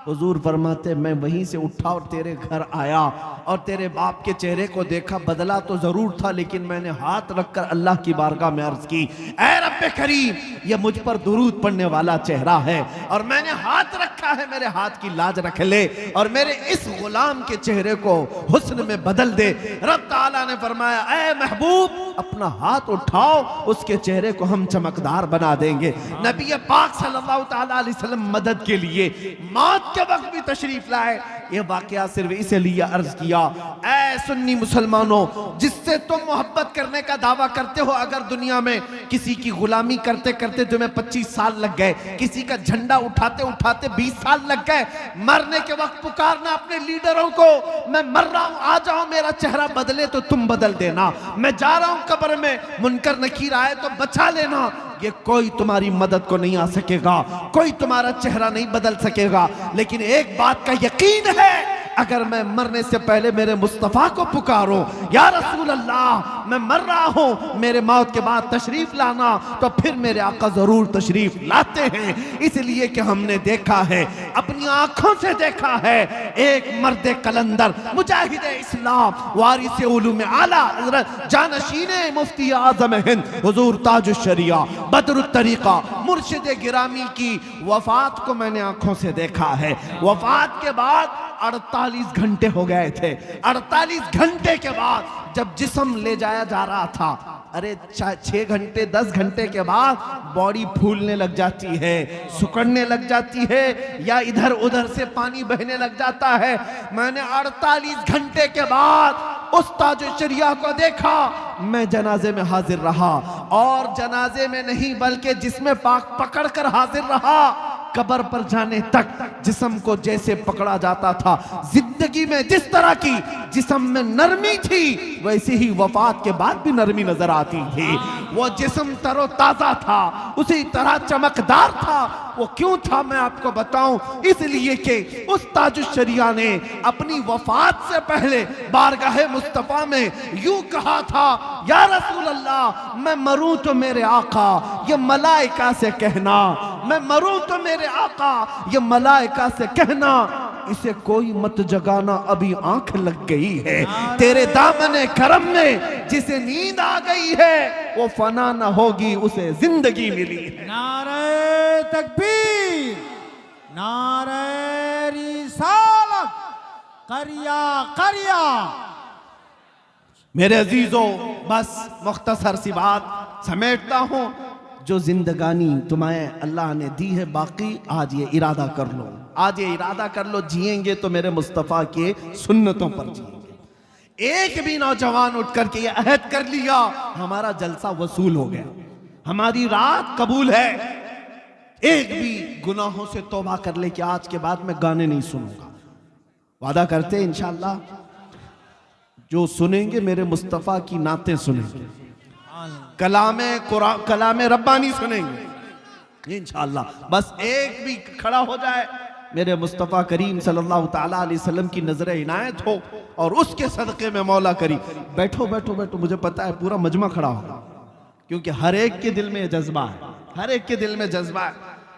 Speaker 4: हुजूर फरमाते मैं वहीं से उठा और तेरे घर आया और तेरे बाप के चेहरे को देखा, बदला तो जरूर था, लेकिन मैंने हाथ रखकर अल्लाह की बारगाह में अर्ज की, ऐ रब्बे करीम, ये मुझ पर दुरूद पढ़ने वाला चेहरा है और मैंने हाथ रखा है, मेरे हाथ की लाज रख ले और मेरे इस गुलाम के चेहरे को हुस्न में बदल दे। रब ताला ने फरमाया ऐ महबूब, अपना हाथ उठाओ, उसके चेहरे को हम चमकदार बना देंगे। नबी पाक सल्लल्लाहु ताला अलैहि वसल्लम मदद के लिए मौत के वक्त भी तशरीफ लाए। ये वाकया सिर्फ इसलिए अर्ज किया, ऐ सुन्नी मुसलमानों, जिससे तुम मोहब्बत करने का दावा करते हो, अगर दुनिया में किसी की गुलामी करते करते तुम्हें 25 साल लग गए, किसी का झंडा उठाते उठाते 20 साल लग गए, मरने के वक्त पुकारना अपने लीडरों को, मैं मर रहा हूं, आ जाओ, मेरा चेहरा बदले तो तुम बदल देना, मैं जा रहा हूं कब्र में, मुनकर नकीर आए तो बचा लेना। ये कोई तुम्हारी मदद को नहीं आ सकेगा, कोई तुम्हारा चेहरा नहीं बदल सकेगा, लेकिन एक बात का यकीन है, अगर मैं मरने से पहले मेरे मुस्तफ़ा को पुकारूं, या रसूल अल्लाह मैं मर रहा हूं, मेरे मौत के बाद तशरीफ लाना, तो फिर मेरे आका जरूर तशरीफ लाते हैं। इसलिए कि हमने देखा है, अपनी आंखों से देखा है, एक मर्द कलंदर, मुजाहिद इस्लाम, वारिस उलूम आला हज़रत जानशीन मुफ्ती आज़म हिंद हुजूर ताजुश शरिया बदरुत तरीका मुर्शिद गिरामी की वफात को मैंने आंखों से देखा है। वफात के बाद 48 घंटे हो गए थे। 48 घंटे के बाद जब जिस्म ले जाया जा रहा था, अरे 6 घंटे 10 घंटे के बाद बॉडी फूलने लग जाती है, सुकड़ने लग जाती है, या इधर उधर से पानी बहने लग जाता है। मैंने 48 घंटे के बाद उस ताजुशरिया को देखा। मैं जनाजे में हाजिर रहा, और जनाजे में नहीं बल्कि जिसमें पाक पकड़ कर हाजिर रहा। कब्र पर जाने तक जिस्म को जैसे पकड़ा जाता था, जिंदगी में जिस तरह की जिस्म में नरमी थी वैसे ही वफात के बाद भी नरमी नजर आती थी। वो जिस्म तरोताजा था, उसी तरह चमकदार था। वो क्यों था मैं आपको बताऊं, इसलिए कि उस ताजुश्शरिया ने अपनी वफात से पहले बारगाहे मुस्तफा में यूं कहा था, या रसूल अल्लाह मैं मरूं तो मेरे आका ये मलाइका से कहना, मैं मरूं तो मेरे आका ये मलाइका से कहना, इसे कोई मत जगाना अभी आंख लग गई है। तेरे दामने करम में जिसे नींद आ गई है वो फना न होगी, उसे जिंदगी मिली है।
Speaker 2: नारे तकबीर, नारे रिसालत, करिया करिया।
Speaker 4: मेरे अजीजों, बस मुख्तसर सी बात समेटता हूं। जो जिंदगानी तुम्हें अल्लाह ने दी है बाकी, आज ये इरादा कर लो, आज ये इरादा कर लो, जिएंगे तो मेरे मुस्तफ़ा के सुन्नतों पर जिएंगे। एक भी नौजवान उठ करके ये अहद कर लिया हमारा जलसा वसूल हो गया, हमारी रात कबूल है, एक भी गुनाहों से तौबा कर ले कि आज के बाद मैं गाने नहीं सुनूंगा, वादा करते इंशाअल्लाह जो सुनेंगे मेरे मुस्तफ़ा की नातें सुनेंगे, कलामे रब्बानी सुनेंगे इंशाअल्लाह। बस एक भी खड़ा हो जाए, मेरे मुस्तफ़ा करीम सल्लल्लाहु ताला अलैहि वसल्लम की नजर इनायत हो और उसके सदक़े में मौला करी। बैठो बैठो बैठो, मुझे पता है पूरा मजमा खड़ा होगा, क्योंकि हर एक के दिल में जज्बा है, हर एक के दिल में जज्बा है।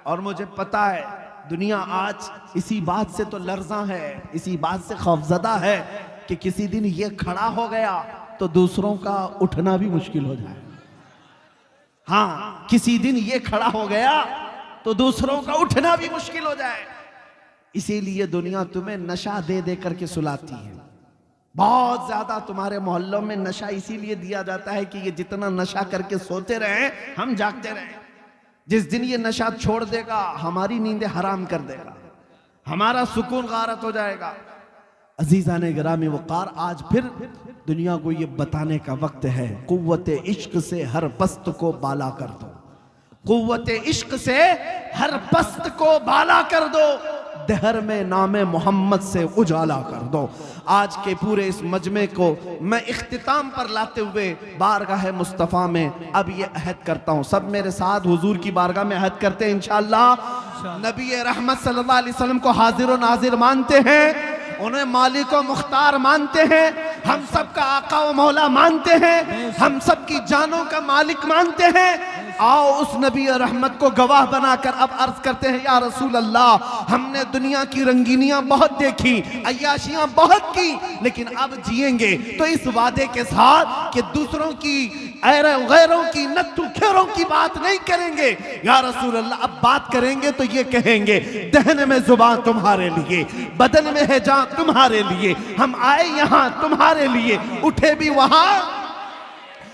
Speaker 4: और मुझे पता है दुनिया आज इसी बात से तो लर्जा है, इसी बात से खौफजदा है कि किसी दिन ये खड़ा हो गया तो दूसरों का उठना भी मुश्किल हो जाए। हाँ, किसी दिन ये खड़ा हो गया तो दूसरों का उठना भी मुश्किल हो जाए। इसीलिए दुनिया तुम्हें नशा दे दे करके सुलाती है। बहुत ज्यादा तुम्हारे मोहल्लों में नशा इसीलिए दिया जाता है कि ये जितना नशा करके सोते रहे हम जागते रहे। जिस दिन ये नशा छोड़ देगा हमारी नींदें हराम कर देगा, हमारा सुकून गारत हो जाएगा। अजीज़ाने गिरामी वक़ार, आज फिर दुनिया को ये बताने का वक्त है, कुव्वते इश्क से हर पस्त को बाला कर दो, कुव्वते इश्क से हर पस्त को बाला कर दो, दहर में नामे मोहम्मद से उजाला कर दो। आज के पूरे इस मजमे को मैं इख्तिताम पर लाते हुए बारगाह मुस्तफ़ा में अब ये अहद करता हूँ, सब मेरे साथ हुजूर की बारगाह में अहद करते हैं इंशाअल्लाह। नबी रहमत सल्लल्लाहु अलैहि वसल्लम को हाजिर व नाजिर मानते हैं, उन्हें मालिक व मुख्तार मानते हैं, हम सब का आका व मौला मानते हैं, हम सब की जानों का मालिक मानते हैं। आओ उस नबी रहमत को गवाह बनाकर अब अर्ज करते हैं, या रसूल अल्लाह, हमने दुनिया की रंगीनियां बहुत देखी, अय्याशियां बहुत की, लेकिन अब जिएंगे तो इस वादे के साथ कि दूसरों की गैरों की नत्थु खेरों की बात नहीं करेंगे। या रसूल अल्लाह, अब बात करेंगे तो ये कहेंगे, दहन में जुबान तुम्हारे लिए, बदन में है जान तुम्हारे लिए, हम आए यहाँ तुम्हारे लिए, उठे भी वहां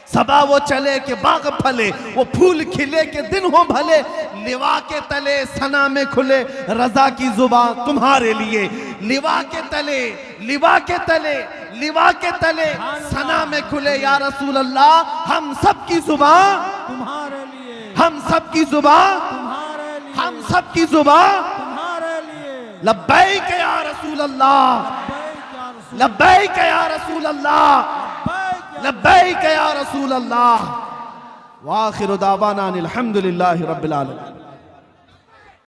Speaker 4: सबा वो चले के बाग फले, वो फूल खिले के दिन हो भले, लिवा के तले सना में खुले, रजा की जुबान तुम्हारे लिए, लिवा के तले, लिवा के तले, लिवा के तले सना में खुले। या रसूल अल्लाह, हम सब की जुबान
Speaker 2: तुम्हारे लिए,
Speaker 4: हम सब की जुबान
Speaker 2: तुम्हारे लिए,
Speaker 4: हम सब की जुबान
Speaker 2: तुम्हारे लिए।
Speaker 4: लब्बैक या रसूल अल्लाह, लब्बैक या रसूल अल्लाह, लब्बैक या रसूल अल्लाह। व आखिरु दावाना अनिल हम्दुलिल्लाहि रब्बिल आलमीन।